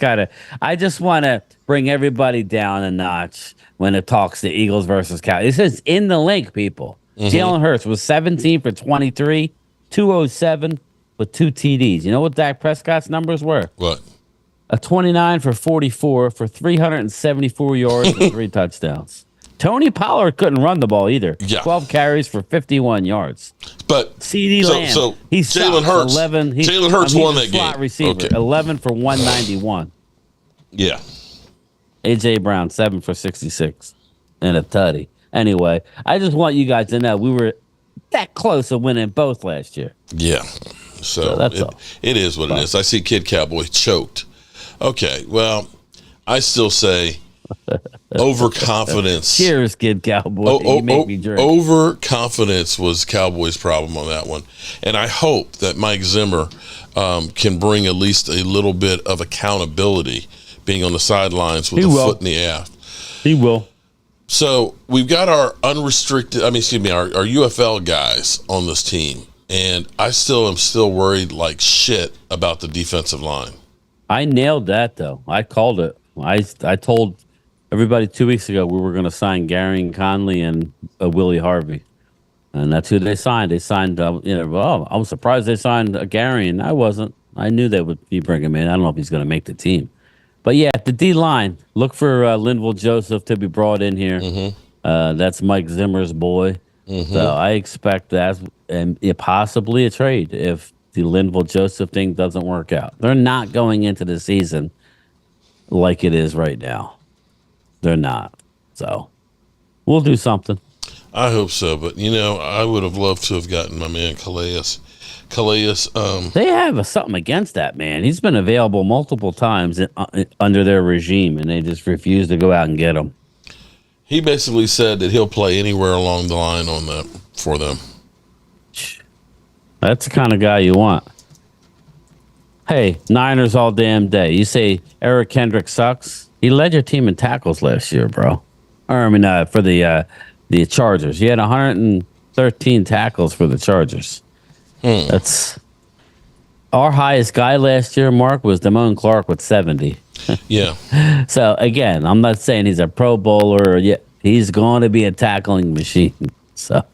want to bring everybody down a notch when it talks to Eagles versus Cowboys. It says in the link, people. Jalen Hurts was 17 for 23, 207 with 2 TDs. You know what Dak Prescott's numbers were? What? A 29 for 44 for 374 yards and 3 touchdowns. Tony Pollard couldn't run the ball either. Yeah. 12 carries for 51 yards. But CeeDee Lamb, so he's Jalen Hurts. 11. Jalen Hurts won that slot game. Receiver, Okay. 11 for 191. Yeah. AJ Brown 7 for 66 and a tutty. Anyway, I just want you guys to know we were that close to winning both last year. Yeah. So that's all. It is what it is. I see Kid Cowboy choked. Okay. Well, I still say overconfidence. Cheers, Kid Cowboy. You make me drink. Overconfidence was Cowboys' problem on that one. And I hope that Mike Zimmer can bring at least a little bit of accountability being on the sidelines with foot in the ass. He will. So we've got our our UFL guys on this team. And I am still worried like shit about the defensive line. I nailed that, though. I called it. I told everybody 2 weeks ago we were going to sign Gary Conley and Willie Harvey. And that's who they signed. They signed, I was surprised they signed Gary, and I wasn't. I knew they would be bringing him in. I don't know if he's going to make the team. But, yeah, the D-line, look for Linville Joseph to be brought in here. That's Mike Zimmer's boy. So I expect that and possibly a trade if the Linville Joseph thing doesn't work out. They're not going into the season like it is right now. They're not. So we'll do something. I hope so. But, I would have loved to have gotten my man Calais. They have something against that man. He's been available multiple times under their regime, and they just refuse to go out and get him. He basically said that he'll play anywhere along the line on for them. That's the kind of guy you want. Hey, Niners all damn day. You say Eric Kendrick sucks? He led your team in tackles last year, bro. Or I mean, for the Chargers, he had 113 tackles for the Chargers. That's our highest guy last year. Mark was Damone Clark with 70. Yeah. So again, I'm not saying he's a Pro Bowler. Yet he's going to be a tackling machine. So,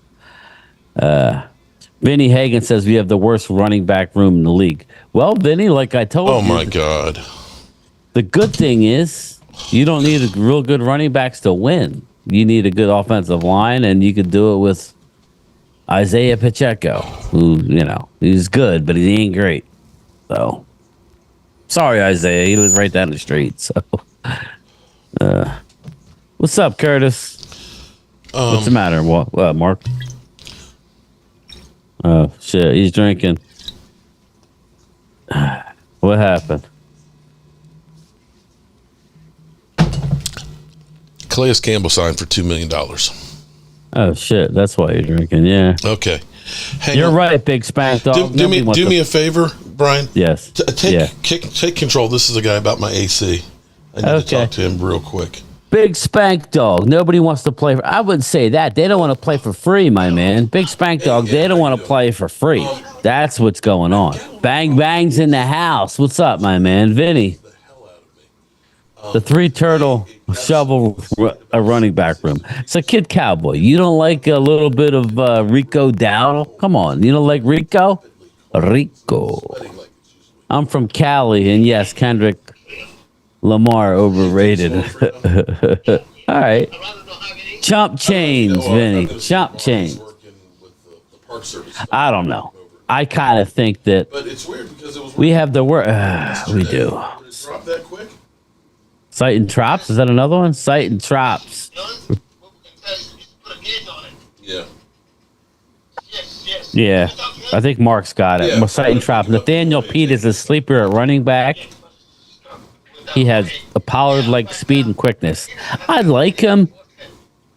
Vinny Hagan says we have the worst running back room in the league. Well, Vinny, like I told you. Oh my God. The good thing is you don't need a real good running backs to win. You need a good offensive line, and you could do it with Isaiah Pacheco, who, he's good, but he ain't great. So, sorry, Isaiah. He was right down the street. So, what's up, Curtis? What's the matter? What, Mark? Oh, shit. He's drinking. What happened? Calais Campbell signed for $2 million. Oh, shit. That's why you're drinking. Yeah. Okay. You're right, Big Spank Dog. Do me a favor, Brian. Yes. Take control. This is a guy about my AC. I need to talk to him real quick. Big Spank Dog. Nobody wants to play. I wouldn't say that. They don't want to play for free, my man. Big Spank Dog, they don't want to play for free. That's what's going on. Bang Bang's in the house. What's up, my man? Vinny. The three turtle shovel a running back room. It's a kid cowboy. You don't like a little bit of Rico Dowdle? Come on. You don't like Rico? Rico. I'm from Cali, and yes, Kendrick Lamar overrated. All right. Chump change, Vinny. Chump change. I don't know. I kind of think that we have the word. We do. Drop that quick? Sight and Trops? Is that another one? Sight and Trops. Yeah. Yeah. I think Mark's got it. Sight and Trops. Nathaniel Pete is a sleeper at running back. He has a Pollard-like speed and quickness. I like him.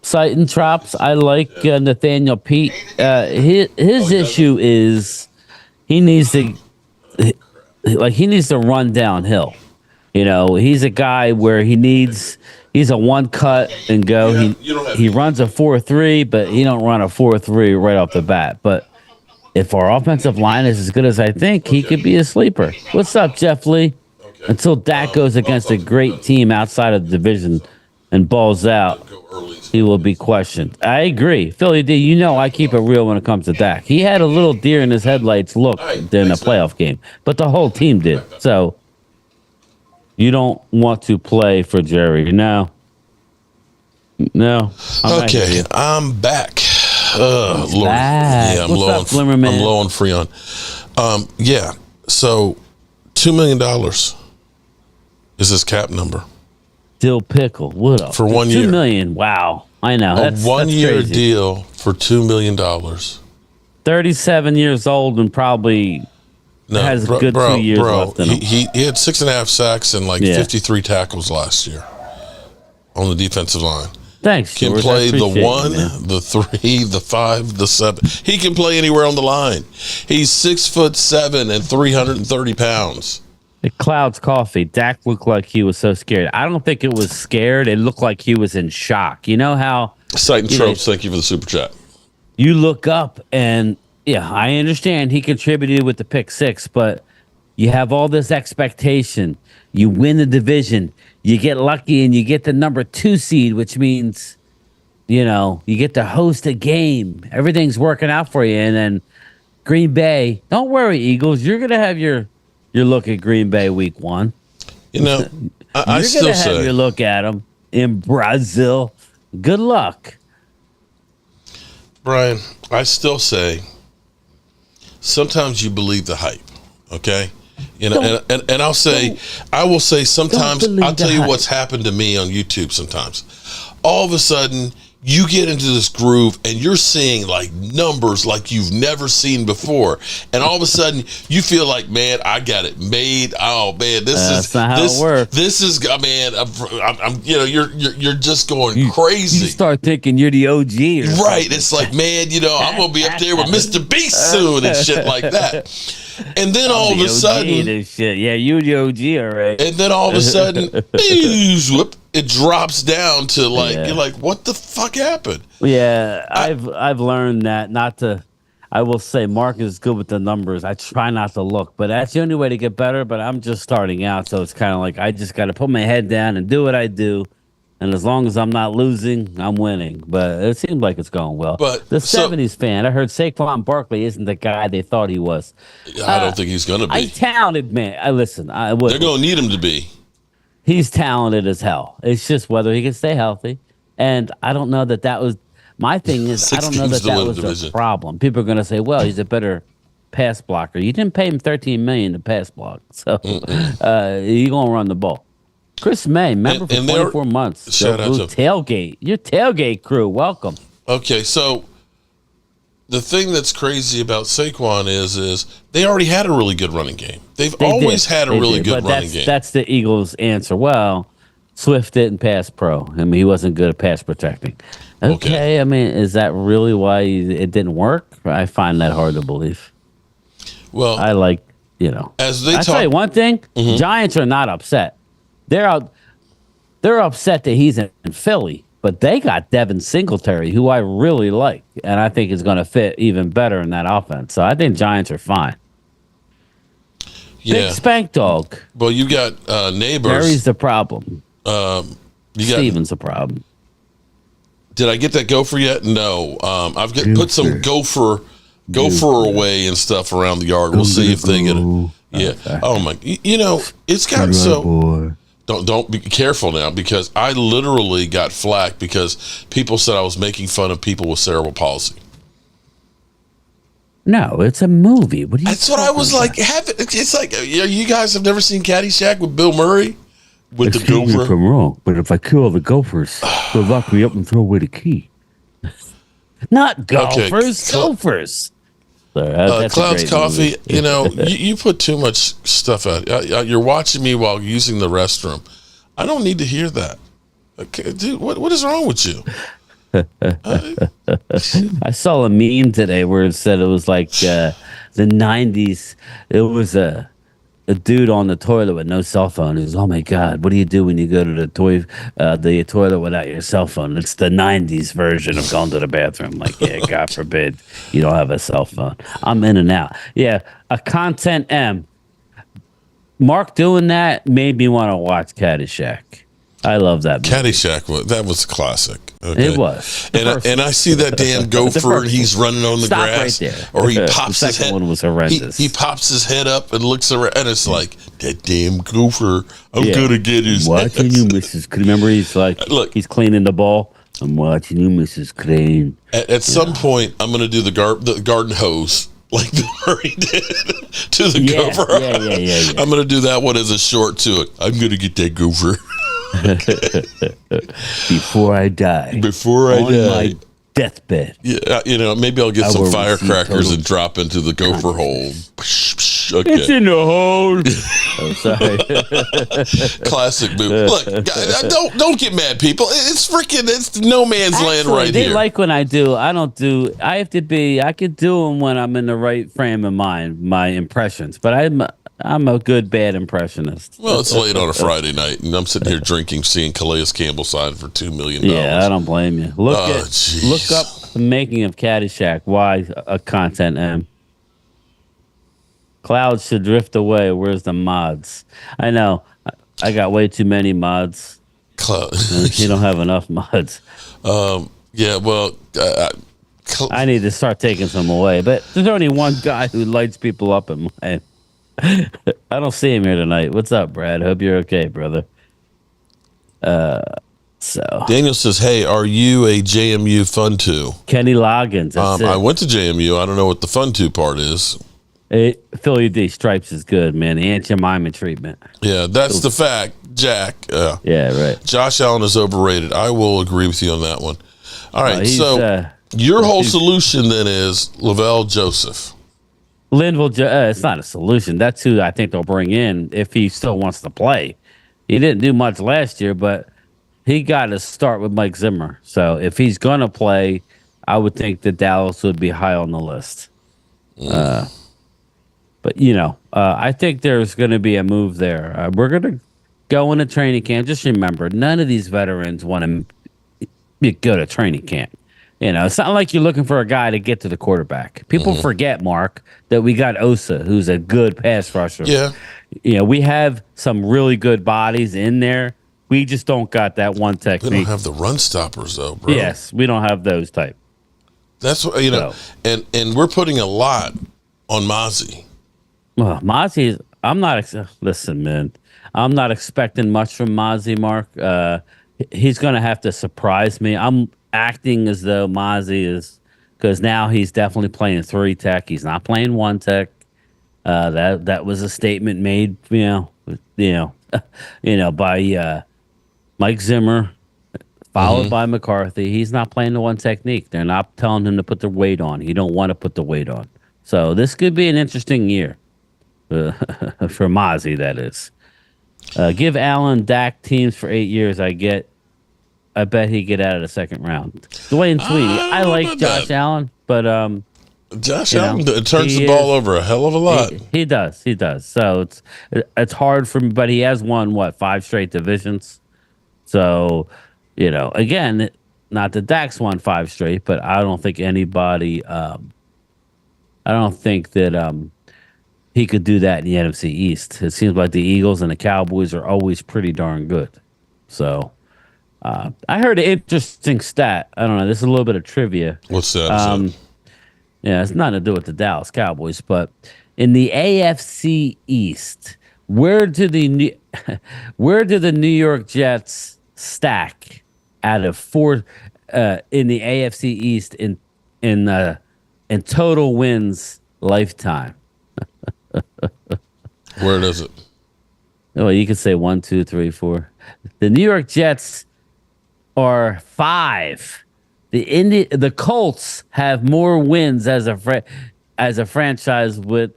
Sight and Trops. I like Nathaniel Pete. His issue is he needs to run downhill. He's a guy where he's a one cut and go. He runs a 4.3, but he don't run a 4.3 right off the bat. But if our offensive line is as good as I think, he could be a sleeper. What's up, Jeff Lee? Until Dak goes against a great team outside of the division and balls out, he will be questioned. I agree. Philly D, I keep it real when it comes to Dak. He had a little deer in his headlights look during a playoff game, but the whole team did. So you don't want to play for Jerry. No. Okay, I'm back. Lord. Back. Yeah, I'm What's up, Glimmerman? I'm low on Freon. So $2 million is his cap number. Dill Pickle. What up? For 1 year. $2 million. Wow. I know. That's 1 year crazy. deal for $2 million. 37 years old and probably has a good 2 years left in him. He had 6.5 sacks and 53 tackles last year on the defensive line. Thanks, Can George. play the 1, it, the 3, the 5, the 7. He can play anywhere on the line. He's 6'7" and 330 pounds. The Clouds Coffee. Dak looked like he was so scared. I don't think it was scared. It looked like he was in shock. You know how Sight and Tropes, thank you for the super chat. You look up and I understand he contributed with the pick 6, but you have all this expectation. You win the division. You get lucky and you get the number 2 seed, which means, you get to host a game. Everything's working out for you. And then Green Bay, don't worry, Eagles. You're going to have your look at Green Bay week 1. I still you're going to say have your look at them in Brazil. Good luck. Brian, I still say sometimes you believe the hype, okay? And I will say sometimes, I'll tell you what's happened to me on YouTube sometimes. All of a sudden, you get into this groove and you're seeing like numbers like you've never seen before, and all of a sudden you feel like, man, I got it made. Oh man, That's not how it works. This is, man, I'm you know, you're just going crazy. You start thinking you're the OG, right? It's like, man, you know, I'm gonna be up there with Mr. Beast soon and shit like that. And then all of a sudden, this shit. Yeah, you the OG, all right. and then all of a sudden, whoop, it drops down to like, you're like, what the fuck happened? Yeah, I've learned that not to. I will say Mark is good with the numbers. I try not to look, but that's the only way to get better. But I'm just starting out, so it's kind of like I just got to put my head down and do what I do. And as long as I'm not losing, I'm winning. But it seems like it's going well. But the 70s fan, I heard Saquon Barkley isn't the guy they thought he was. I don't think he's going to be. He's talented, man. Listen, they're going to need him to be. He's talented as hell. It's just whether he can stay healthy. And I don't know that was my thing. Is I don't know that was a problem. People are going to say, well, he's a better pass blocker. You didn't pay him $13 million to pass block, so you're going to run the ball. Chris May, remember for 24 months. Shout out to tailgate. Your tailgate crew, welcome. Okay, so the thing that's crazy about Saquon is they already had a really good running game. They've always had a really good running game. That's the Eagles' answer. Well, Swift didn't pass pro. I mean, he wasn't good at pass protecting. Okay. I mean, is that really why it didn't work? I find that hard to believe. Well, I like, you know. As they I'll tell you one thing. Giants are not upset. They're upset that he's in Philly, but they got Devin Singletary, who I really like, and I think is going to fit even better in that offense. So I think Giants are fine. Yeah. Big Spank Dog. Well, you got neighbors. Mary's the problem. Steven's the problem. Did I get that gopher yet? No. I've put some gopher away and stuff around the yard. We'll see if they get it. Yeah. Oh my. You know, it's gotten so. Don't be careful now, because I literally got flack because people said I was making fun of people with cerebral palsy. No, it's a movie. That's what I was like. It's like, you guys have never seen Caddyshack with Bill Murray with the gopher. Excuse me if I'm wrong, but if I kill all the gophers, they'll lock me up and throw away the key. Not golfers, gophers. Cloud's Coffee, you know, you put too much stuff out. You're watching me while using the restroom. I don't need to hear that. Okay, dude, what is wrong with you? I saw a meme today where it said it was like the 90s. It was a dude on the toilet with no cell phone. He was, oh my God, what do you do when you go to the toilet without your cell phone? It's the 90s version of going to the bathroom. Like, yeah, God forbid you don't have a cell phone. I'm in and out. Yeah, a content M. Mark doing that made me want to watch Caddyshack. I love that movie. Caddyshack, that was a classic. Okay? It was. And I see that damn gopher and he's running on the grass. Right there. Or he pops the his second head. one was horrendous. He pops his head up and looks around, and it's like, that damn gopher, I'm going to get his watching ass. You, Mrs. Remember, he's like, look, he's cleaning the ball. I'm watching you, Mrs. Crane. At some point, I'm going to do the garden hose. Like the Murray did to the gopher. Yeah. I'm going to do that one as a short to it. I'm going to get that gopher. Before I die. On my deathbed. Yeah, you know, maybe I'll get some firecrackers and drop into the gopher hole. Okay. It's in the hole. Oh, sorry. Classic movie. Look, don't get mad, people. It's no man's land right they here. They like when I do. I don't do. I have to be. I could do them when I'm in the right frame of mind. My impressions, but I'm a good bad impressionist. Well, it's late on a Friday night, and I'm sitting here drinking, seeing Calais Campbell sign for $2 million. Yeah, I don't blame you. Look up the making of Caddyshack. Why a content M? Clouds should drift away. Where's the mods? I know. I got way too many mods. You don't have enough mods. Yeah, well, I need to start taking some away. But there's only one guy who lights people up in my. I don't see him here tonight. What's up, Brad? Hope you're okay, brother. So Daniel says, "Hey, are you a JMU Fun 2?" Kenny Loggins. I went to JMU. I don't know what the Fun 2 part is. Philly D Stripes is good, man. The Aunt Jemima treatment. Yeah, that's the fact, Jack. Yeah, right. Josh Allen is overrated. I will agree with you on that one. All right, he's, so your whole solution then is Lavelle Joseph. It's not a solution. That's who I think they'll bring in if he still wants to play. He didn't do much last year, but he got to start with Mike Zimmer. So if he's going to play, I would think that Dallas would be high on the list. But, I think there's going to be a move there. We're going to go into training camp. Just remember, none of these veterans want to go to training camp. It's not like you're looking for a guy to get to the quarterback. People forget, Mark, that we got Osa, who's a good pass rusher. Yeah. We have some really good bodies in there. We just don't got that one technique. We don't have the run stoppers, though, bro. Yes, we don't have those type. That's what, and we're putting a lot on Mozzie. Well, Mozzie, listen, man, I'm not expecting much from Mozzie, Mark. He's going to have to surprise me. I'm acting as though Mozzie is, because now he's definitely playing 3 tech. He's not playing 1 tech. That was a statement made, by Mike Zimmer, followed by McCarthy. He's not playing the 1 technique. They're not telling him to put the weight on. He don't want to put the weight on. So this could be an interesting year for Mozzie, that is. Give Allen Dak teams for 8 years. I bet he'd get out of the second round. Dwayne Tweedy. I like Josh Allen, but Josh Allen turns the ball over a hell of a lot. He does. So it's hard for him, but he has won 5 straight divisions. So, again, not that Dak's won 5 straight, but I don't think anybody. I don't think that he could do that in the NFC East. It seems like the Eagles and the Cowboys are always pretty darn good. So. I heard an interesting stat. I don't know. This is a little bit of trivia. What's that? Yeah, it's nothing to do with the Dallas Cowboys, but in the AFC East, where do the New York Jets stack out of 4 in the AFC East in total wins lifetime? Where does it? Well, you could say 1, 2, 3, 4. The New York Jets are 5. The Colts have more wins as a franchise with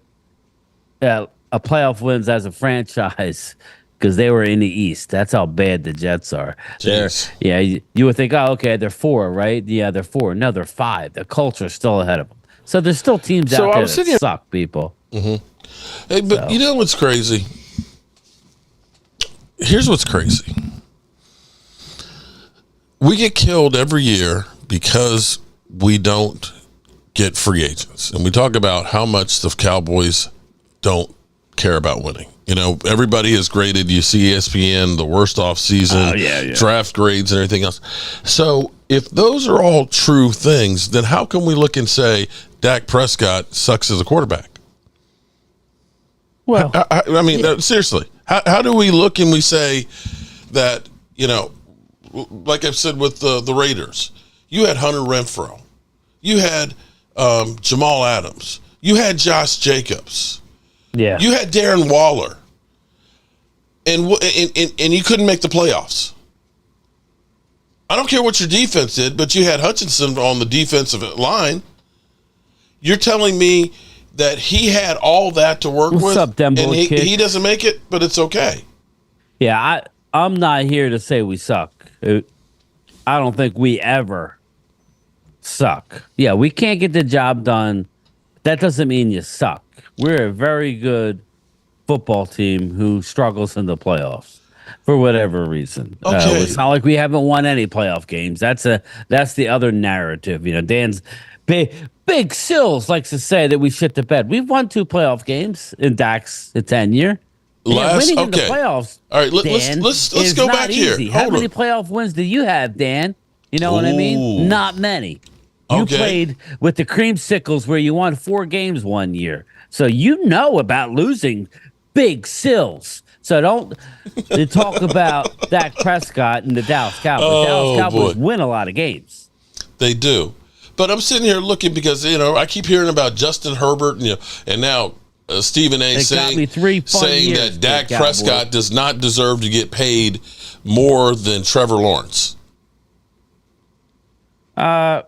a playoff wins as a franchise because they were in the East. That's how bad the Jets are. You would think, oh, okay, they're 4, right? Yeah, they're 4. No, they're 5. The Colts are still ahead of them. So there's still teams out there that suck, people. Mm-hmm. Hey, but you know what's crazy? Here's what's crazy. We get killed every year because we don't get free agents. And we talk about how much the Cowboys don't care about winning. Everybody has graded, you see ESPN, the worst offseason, draft grades and everything else. So if those are all true things, then how can we look and say Dak Prescott sucks as a quarterback? Well, I mean, seriously, how do we look and we say that, like I've said with the Raiders, you had Hunter Renfrow, you had Jamal Adams, you had Josh Jacobs, you had Darren Waller, and you couldn't make the playoffs. I don't care what your defense did, but you had Hutchinson on the defensive line. You're telling me that he had all that to work with, up, and he doesn't make it, but it's okay. Yeah, I'm not here to say we suck. I don't think we ever suck. Yeah, we can't get the job done. That doesn't mean you suck. We're a very good football team who struggles in the playoffs for whatever reason. Okay. It's not like we haven't won any playoff games. That's the other narrative. Dan's Big Sills likes to say that we shit the bed. We've won 2 playoff games in Dak's tenure. Winning in the playoffs. All right, let's go back easy. here. How many playoff wins do you have, Dan? You know what I mean? Not many. You played with the Creamsicles where you won 4 games one year. So you know about losing, Big Sills. So don't talk about Dak Prescott and the Dallas Cowboys. The Dallas Cowboys win a lot of games. They do. But I'm sitting here looking because, I keep hearing about Justin Herbert and now Stephen A. saying that Dak Prescott does not deserve to get paid more than Trevor Lawrence. No,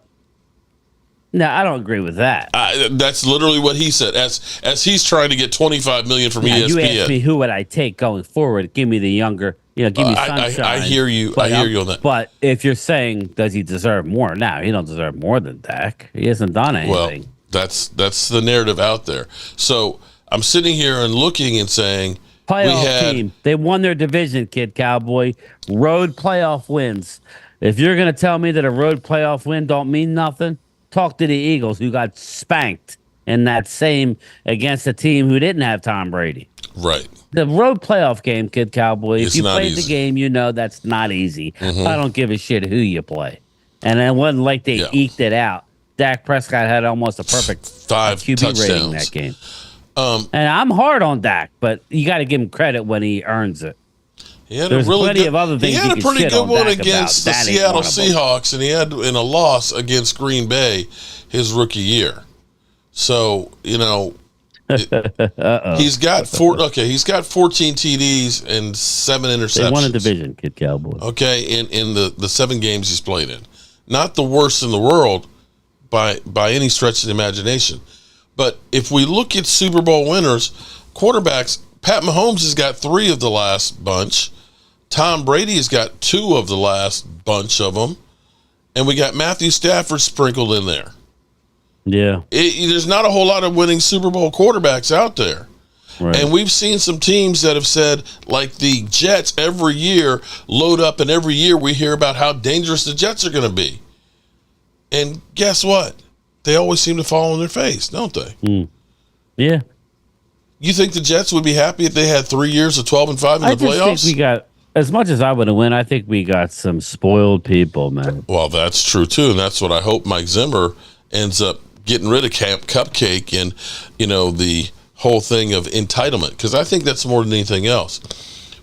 I don't agree with that. That's literally what he said. As he's trying to get $25 million from Now, ESPN. you asked me who would I take going forward. Give me the younger, give me Sunshine. I hear you. I hear you on that. But if you're saying, does he deserve more? No, he don't deserve more than Dak. He hasn't done anything. Well, that's the narrative out there. So I'm sitting here and looking and saying, Playoff team. They won their division, kid Cowboy. Road playoff wins. If you're going to tell me that a road playoff win don't mean nothing, talk to the Eagles, who got spanked in that same against a team who didn't have Tom Brady. Right. The road playoff game, kid Cowboy, It's if you not played easy. the game, you know that's not easy. I don't give a shit who you play. And it wasn't like they eked it out. Dak Prescott had almost a perfect 5 QB touchdowns rating that game. And I'm hard on Dak, but you got to give him credit when he earns it. There's plenty of other things He had you a can pretty shit good on one Dak against the about. That ain't Seattle one of them. Seahawks, and he had in a loss against Green Bay his rookie year. So he's got He's got 14 TDs and 7 interceptions. They won a division, kid Cowboy. Okay, in the 7 games he's played in, not the worst in the world by any stretch of the imagination. But if we look at Super Bowl winners, quarterbacks, Pat Mahomes has got 3 of the last bunch. Tom Brady has got 2 of the last bunch of them. And we got Matthew Stafford sprinkled in there. Yeah. There's not a whole lot of winning Super Bowl quarterbacks out there. Right. And we've seen some teams that have said, like the Jets, every year load up, and every year we hear about how dangerous the Jets are going to be. And guess what? They always seem to fall on their face, don't they? Yeah. You think the Jets would be happy if they had 3 years of 12-5 in the I just playoffs? think we got, as much as I would have win, I think we got some spoiled people, man. Well, that's true too, and that's what I hope Mike Zimmer ends up getting rid of Camp Cupcake and the whole thing of entitlement, because I think that's more than anything else.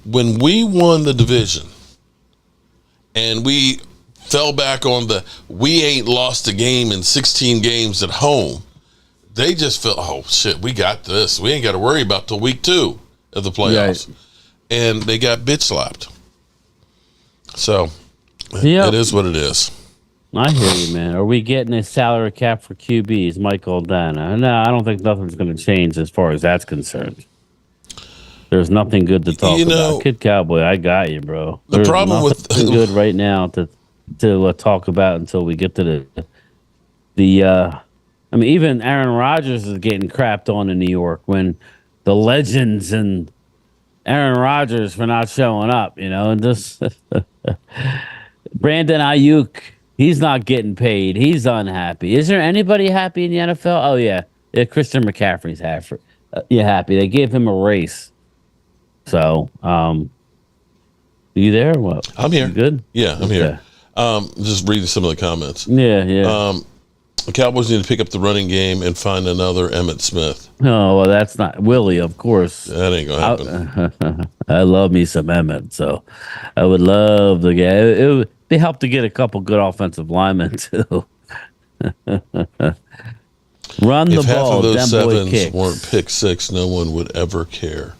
When we won the division and we fell back on we ain't lost a game in 16 games at home, they just felt, oh shit, we got this. We ain't got to worry about till week 2 of the playoffs. Right. And they got bitch slapped. So Yep. it is what it is. I hear you, man. Are we getting a salary cap for QBs, Michael Dana? No, I don't think nothing's going to change as far as that's concerned. There's nothing good to talk about. Kid Cowboy, I got you, bro. The problem with good right now to talk about until we get to the I mean, even Aaron Rodgers is getting crapped on in New York when the legends and Aaron Rodgers for not showing up, and this Brandon Ayuk, he's not getting paid. He's unhappy. Is there anybody happy in the NFL? Oh yeah, Christian McCaffrey's happy. Happy. They gave him a race. So, you there? Or what? I'm here. You good? Yeah, I'm here. Just reading some of the comments. Yeah. The Cowboys need to pick up the running game and find another Emmitt Smith. Oh, well, that's not Willie, of course. That ain't gonna happen. I love me some Emmett, so I would love to get it. Would help to get a couple good offensive linemen too. Run the If half ball, of those them boy sevens kicks. weren't pick 6, no one would ever care.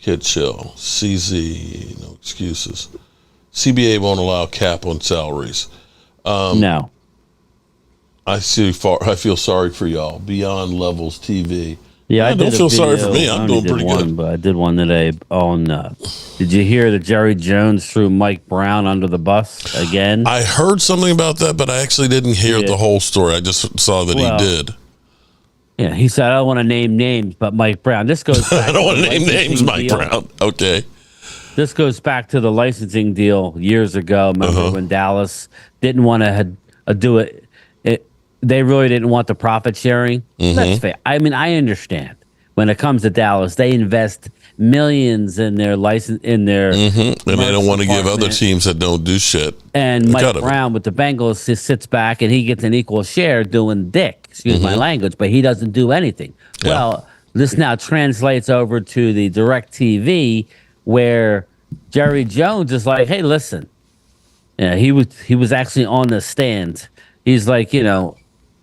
Kid chill. CZ, no excuses. CBA won't allow cap on salaries. No. I feel sorry for y'all. Beyond Levels TV. Yeah, I don't did a feel sorry for video. me. I I'm only doing did pretty one, good. But I did one today on. Did you hear that Jerry Jones threw Mike Brown under the bus again? I heard something about that, but I actually didn't hear the whole story. I just saw that he did. Yeah, he said, I don't want to name names, but Mike Brown. This goes back I don't want to to the name names, licensing Mike deal. Brown. Okay. This goes back to the licensing deal years ago. Remember when Dallas didn't want to do it? They really didn't want the profit sharing. That's fair. I mean, I understand. When it comes to Dallas, they invest millions in their license, in their And they don't want to give other department. teams that don't do shit. And a Mike cut of it. Brown with the Bengals just sits back and he gets an equal share doing dick. Excuse my language, but he doesn't do anything. Yeah. Well, this now translates over to the direct TV where Jerry Jones is like, hey, listen. Yeah, he was actually on the stand. He's like,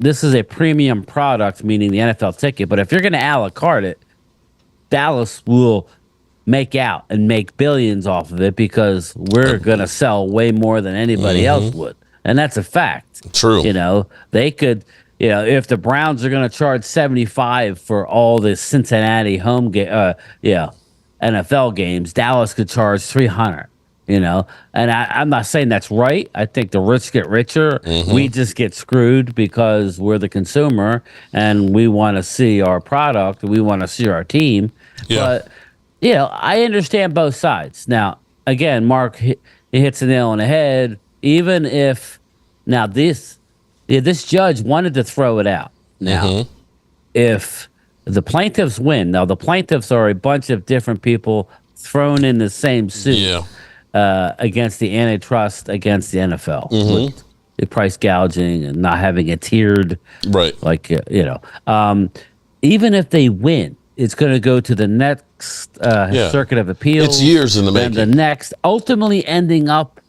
this is a premium product, meaning the NFL ticket. But if you're going to a la carte it, Dallas will make out and make billions off of it because we're going to sell way more than anybody else would. and that's a fact. True. They could. If the Browns are going to charge 75 for all the Cincinnati home NFL games, Dallas could charge 300. And I'm not saying that's right. I think the rich get richer. We just get screwed because we're the consumer and we want to see our product. We want to see our team. Yeah. But, I understand both sides. Now, again, Mark hits the nail on the head. Even if now this judge wanted to throw it out. Now, if the plaintiffs win, now the plaintiffs are a bunch of different people thrown in the same suit. Yeah. Against the antitrust, against the NFL, with the price gouging and not having it tiered, Right. Even if they win, it's going to go to the next circuit of appeals. It's years in the making. And the next, ultimately ending up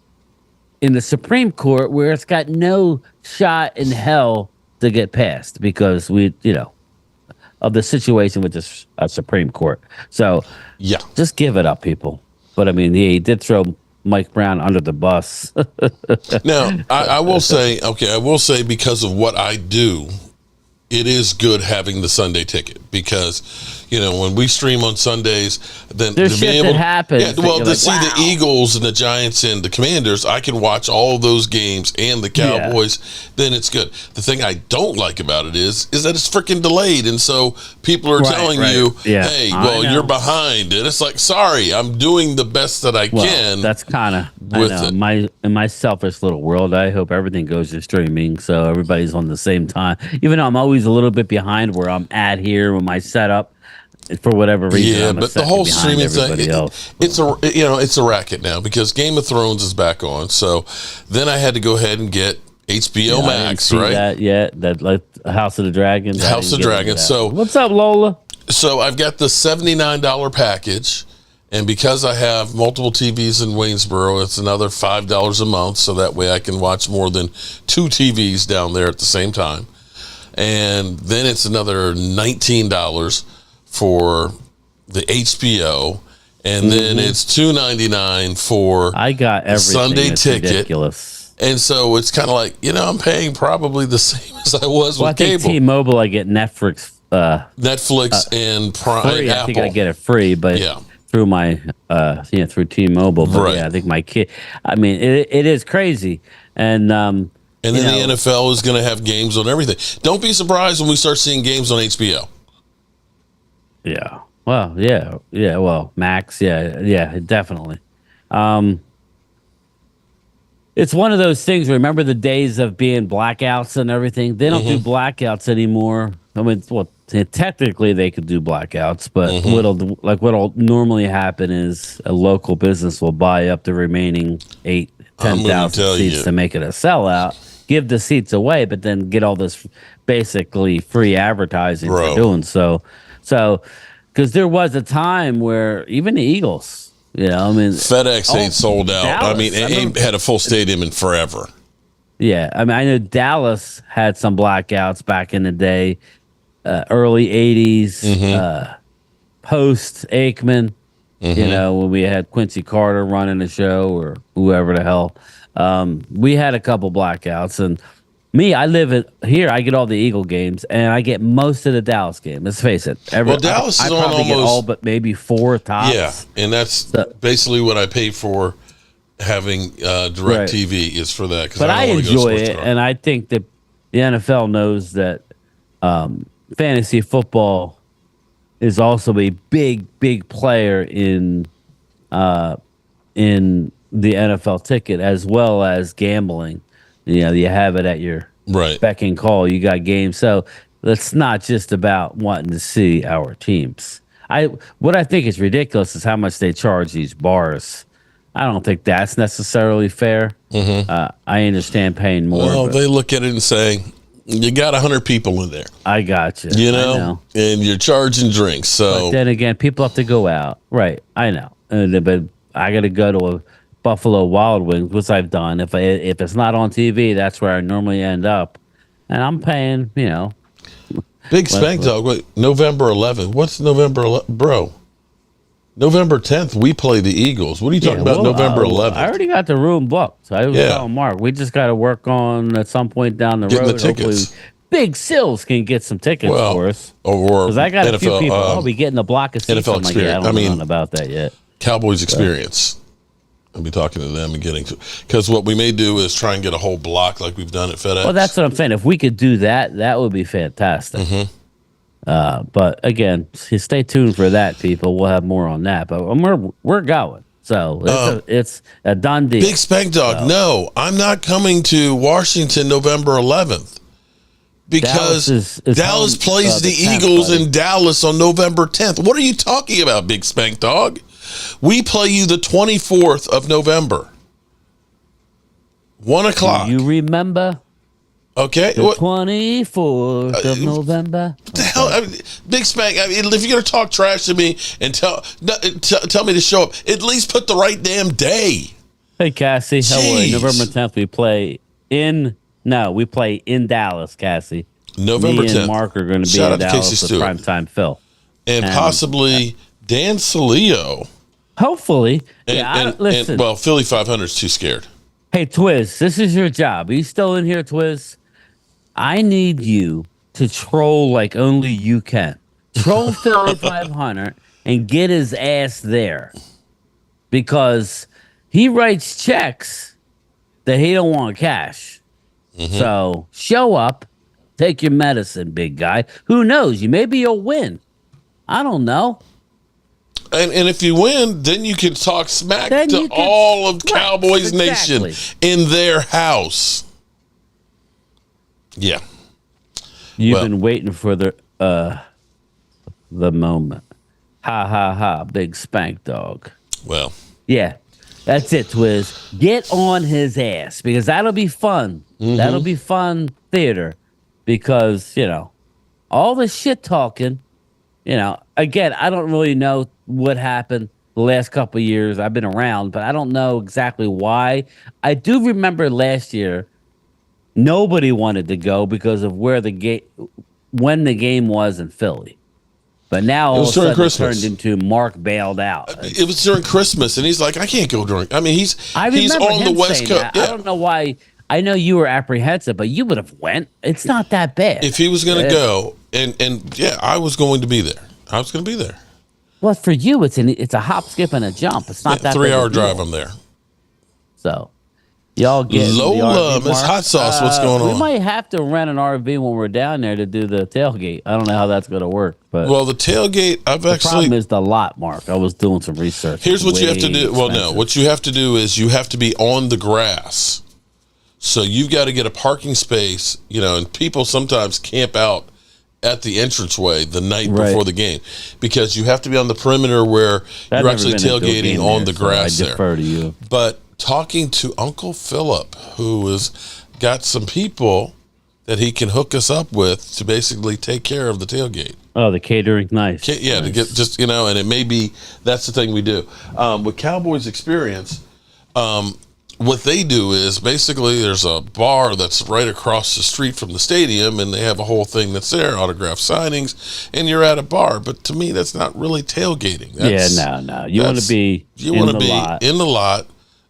in the Supreme Court, where it's got no shot in hell to get passed because of the situation with the Supreme Court. So, just give it up, people. But I mean, he did throw Mike Brown under the bus. Now, I will say, because of what I do, it is good having the Sunday ticket because, when we stream on Sundays, then there's to be shit able that happens. Yeah, well, to see the Eagles and the Giants and the Commanders, I can watch all of those games and the Cowboys. Then it's good. The thing I don't like about it is that it's freaking delayed, and so people are telling you, "Hey, well, you're behind," and it's like, sorry, I'm doing the best that I can. That's kind of in my selfish little world. I hope everything goes to streaming, so everybody's on the same time. Even though I'm always a little bit behind where I'm at here with my setup. For whatever reason, yeah, but the whole streaming thing, it's a racket now because Game of Thrones is back on. So then I had to go ahead and get HBO Max, right? That like House of the Dragon. House of the Dragon. So what's up, Lola? So I've got the $79 package, and because I have multiple TVs in Waynesboro, it's another $5 a month. So that way I can watch more than 2 TVs down there at the same time, and then it's another $19 for the HBO, and then it's $2.99 for I got everything. Sunday it's ticket. Ridiculous. And so it's kind of like, I'm paying probably the same as I was with I think cable. T-Mobile, I get Netflix. And Prime. Free. And I think Apple. I get it free, but through my through T-Mobile. But I think my kid. I mean, it is crazy, and then the NFL is going to have games on everything. Don't be surprised when we start seeing games on HBO. Yeah. Well, yeah. Well, Max. Yeah, definitely. It's one of those things. Remember the days of being blackouts and everything? They don't do blackouts anymore. I mean, technically they could do blackouts, but what'll normally happen is a local business will buy up the remaining 10,000 seats to make it a sellout. Give the seats away, but then get all this basically free advertising for doing so. So, because there was a time where even the Eagles, FedEx ain't sold out. Dallas, it ain't had a full stadium in forever. Yeah, I know Dallas had some blackouts back in the day, early '80s, post Aikman. When we had Quincy Carter running the show or whoever the hell, we had a couple blackouts and. Me, I live here. I get all the Eagle games, and I get most of the Dallas game. Let's face it. Dallas is I probably get all but maybe 4 tops. Yeah, and that's basically what I pay for having direct TV is for that. But I enjoy it, and I think that the NFL knows that fantasy football is also a big player in the NFL ticket as well as gambling. You have it at your beck and call. You got games. So it's not just about wanting to see our teams. What I think is ridiculous is how much they charge these bars. I don't think that's necessarily fair. I understand paying more. Well, they look at it and say, you got 100 people in there. I got you. I know. And you're charging drinks. So but then again, people have to go out. Right. I know. But I got to go to a Buffalo Wild Wings, which I've done. If it's not on TV, that's where I normally end up, and I'm paying. Big Spank Dog. Wait, November 11th. What's November 11th, bro? November 10th, we play the Eagles. What are you talking about? well, November 11th. I already got the room booked. So I was telling Mark, we just got to work on at some point down the Getting road. the tickets. Hopefully, Big Sills can get some tickets for us. Or Because I got a few NFL, people. I'll be getting a block of seats. NFL I'm like, yeah, I don't know nothing about that yet. Cowboys experience. I'll be talking to them and getting to, because what we may do is try and get a whole block like we've done at FedEx. Well, that's what I'm saying. If we could do that, that would be fantastic. But again, stay tuned for that, people. We'll have more on that. But we're going. So it's a done deal. Big Spank Dog. No, I'm not coming to Washington November 11th because Dallas plays the Eagles in Dallas on November 10th. What are you talking about, Big Spank Dog? We play you the 24th of November. 1 o'clock. Do you remember? Okay. The 24th of November. What the hell? I mean, Big Spank, I mean, if you're going to talk trash to me and tell me to show up, at least put the right damn day. Hey, Cassie. How are you? November 10th, we play in Dallas, Cassie. November 10th. Me and Mark are going to be in Dallas with Primetime Phil. And possibly Dan Salio. Hopefully. Listen. Well, Philly 500 is too scared. Hey, Twiz, this is your job. Are you still in here, Twiz? I need you to troll like only you can. Troll Philly 500 and get his ass there. Because he writes checks that he don't want cash. So show up, take your medicine, big guy. Who knows? Maybe you'll win. I don't know. And if you win, then you can talk smack to all of Cowboys Nation in their house. Yeah. You've been waiting for the moment. Ha ha ha, Big Spank Dog. Well. Yeah. That's it, Twiz. Get on his ass because that'll be fun. That'll be fun theater because, all the shit talking, again, I don't really know what happened the last couple of years. I've been around, but I don't know exactly why. I do remember last year, nobody wanted to go because of when the game was in Philly. But now all of a sudden it turned into Mark bailed out. It was during Christmas, and he's like, I can't go during. I mean, he's on the West Coast. Yeah. I don't know why. I know you were apprehensive, but you would have went. It's not that bad. If he was going to go, and yeah, I was going to be there. I was going to be there. Well, for you, it's a hop, skip, and a jump. It's not that 3-hour drive. I'm there. So, y'all get Lola, Miss Hot Sauce. What's going on? We might have to rent an RV when we're down there to do the tailgate. I don't know how that's going to work, but the tailgate. The problem is the lot, Mark. I was doing some research. Here's what you have to do. Expensive. Well, no, what you have to do is you have to be on the grass. So you've got to get a parking space, and people sometimes camp out at the entranceway the night before the game because you have to be on the perimeter where you're actually tailgating on the grass there. I defer to you. But talking to Uncle Philip, who has got some people that he can hook us up with to basically take care of the tailgate. Oh, the catering, nice. Yeah, to get just, and it may be, that's the thing we do. With Cowboys Experience, what they do is basically there's a bar that's right across the street from the stadium, and they have a whole thing that's there, autograph signings, and you're at a bar. But to me, that's not really tailgating. No. You want to be in the lot,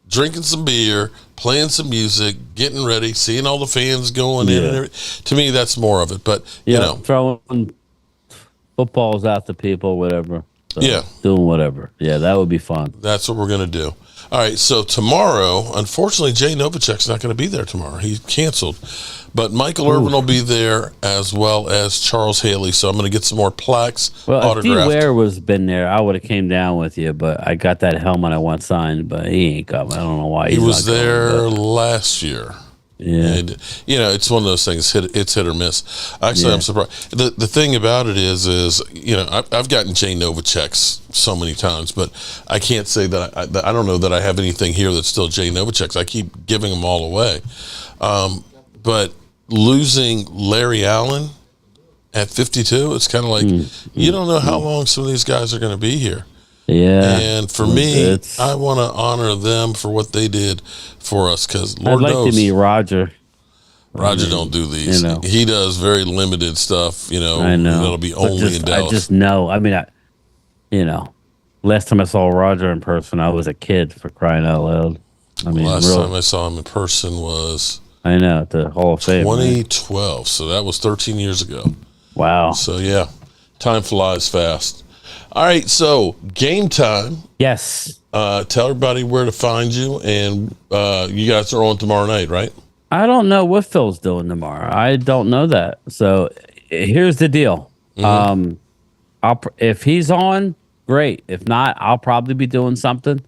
drinking some beer, playing some music, getting ready, seeing all the fans going in and everything. To me, that's more of it. But, throwing footballs out to people, whatever. So doing whatever. Yeah, that would be fun. That's what we're going to do. All right, so tomorrow, unfortunately, Jay Novacek's not going to be there tomorrow. He's canceled. But Michael Irvin will be there as well as Charles Haley. So I'm going to get some more plaques autographed. If Ware was been there, I would have came down with you. But I got that helmet I want signed, but he ain't coming. I don't know why. He was there last year. Yeah, and, it's one of those things. It's hit or miss. Actually, I'm surprised. The thing about it is I've gotten Jay Novacek's so many times, but I can't say that I don't know that I have anything here that's still Jay Novacek's. I keep giving them all away. But losing Larry Allen at 52, it's kind of like you don't know how long some of these guys are going to be here. Yeah, and for me, I want to honor them for what they did for us because Lord knows. I'd like to meet Roger. Roger don't do these. He does very limited stuff. I know. It'll be only in Dallas. I just know. I mean, Last time I saw Roger in person, I was a kid, for crying out loud. I mean, Last really, time I saw him in person was I know, at the Hall of Fame. Right? 2012. So that was 13 years ago. Wow. So yeah, time flies fast. All right, so game time. Yes. Tell everybody where to find you, and you guys are on tomorrow night, right? I don't know what Phil's doing tomorrow. I don't know that. So here's the deal. If he's on, great. If not, I'll probably be doing something.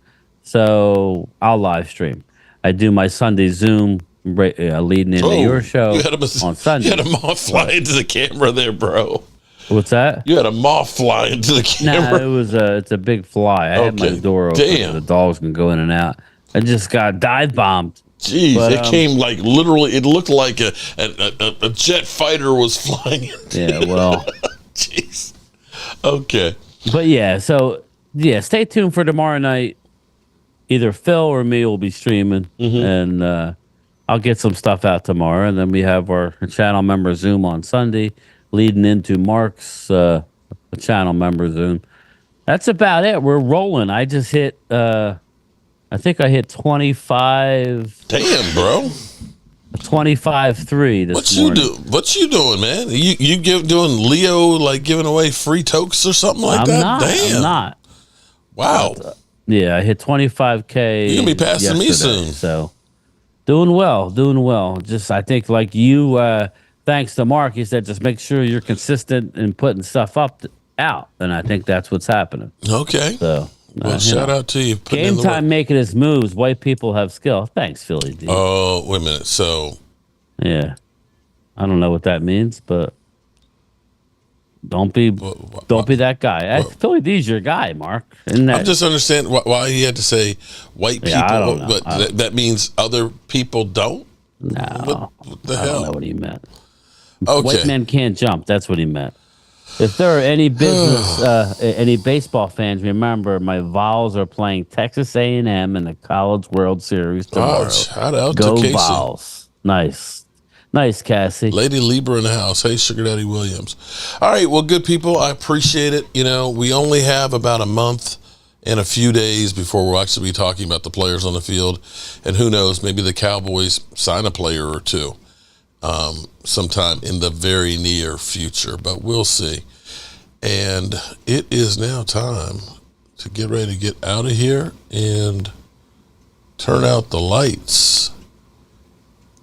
So I'll live stream. I do my Sunday Zoom leading into your show on Sunday. You had a moth fly into the camera there, bro. What's that? You had a moth fly into the camera. Nah, it's a big fly. I had my door open. Damn. So the dogs can go in and out. I just got dive bombed. Jeez, But, it came like literally. It looked like a jet fighter was flying. Yeah, well. Jeez. Okay. But yeah, so yeah, stay tuned for tomorrow night. Either Phil or me will be streaming, and I'll get some stuff out tomorrow. And then we have our channel member Zoom on Sunday, leading into Mark's channel member Zoom. That's about it. We're rolling. I just hit. I think I hit 25. Damn, bro. 25-3 this morning. What you doing, man? You doing Leo, like giving away free tokes or something like that? Damn. I'm not. Wow. Yeah, I hit 25K. You're gonna be passing me yesterday, soon. So doing well. Just I think like you, thanks to Mark, he said just make sure you're consistent in putting stuff out, and I think that's what's happening. Okay. So well, shout out to you. Game time making his moves. White people have skill. Thanks, Philly D. Oh, wait a minute. So yeah, I don't know what that means, but don't be that guy. Philly D's your guy, Mark. I just understand why he had to say white people, I don't know. but that means other people don't. No, what the I hell? don't know what he meant. Okay. White men can't jump. That's what he meant. If there are any any baseball fans, remember my Vols are playing Texas A&M in the College World Series tomorrow. Shout out Go to Casey. Vols! Nice, Cassie. Lady Libra in the house. Hey, Sugar Daddy Williams. All right, well, good people. I appreciate it. You know, we only have about a month and a few days before we'll actually be talking about the players on the field, and who knows, maybe the Cowboys sign a player or two. Sometime in the very near future, but we'll see. And it is now time to get ready to get out of here and turn out the lights.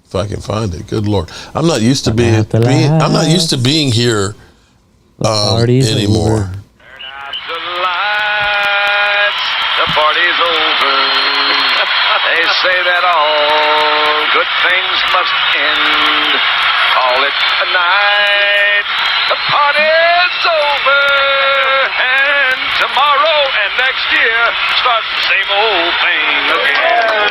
If I can find it, good Lord, I'm not used to being here anymore. Turn out the lights, the party's over. They say that all good things must end. Call it a night, the party's over. And tomorrow and next year, start the same old thing again.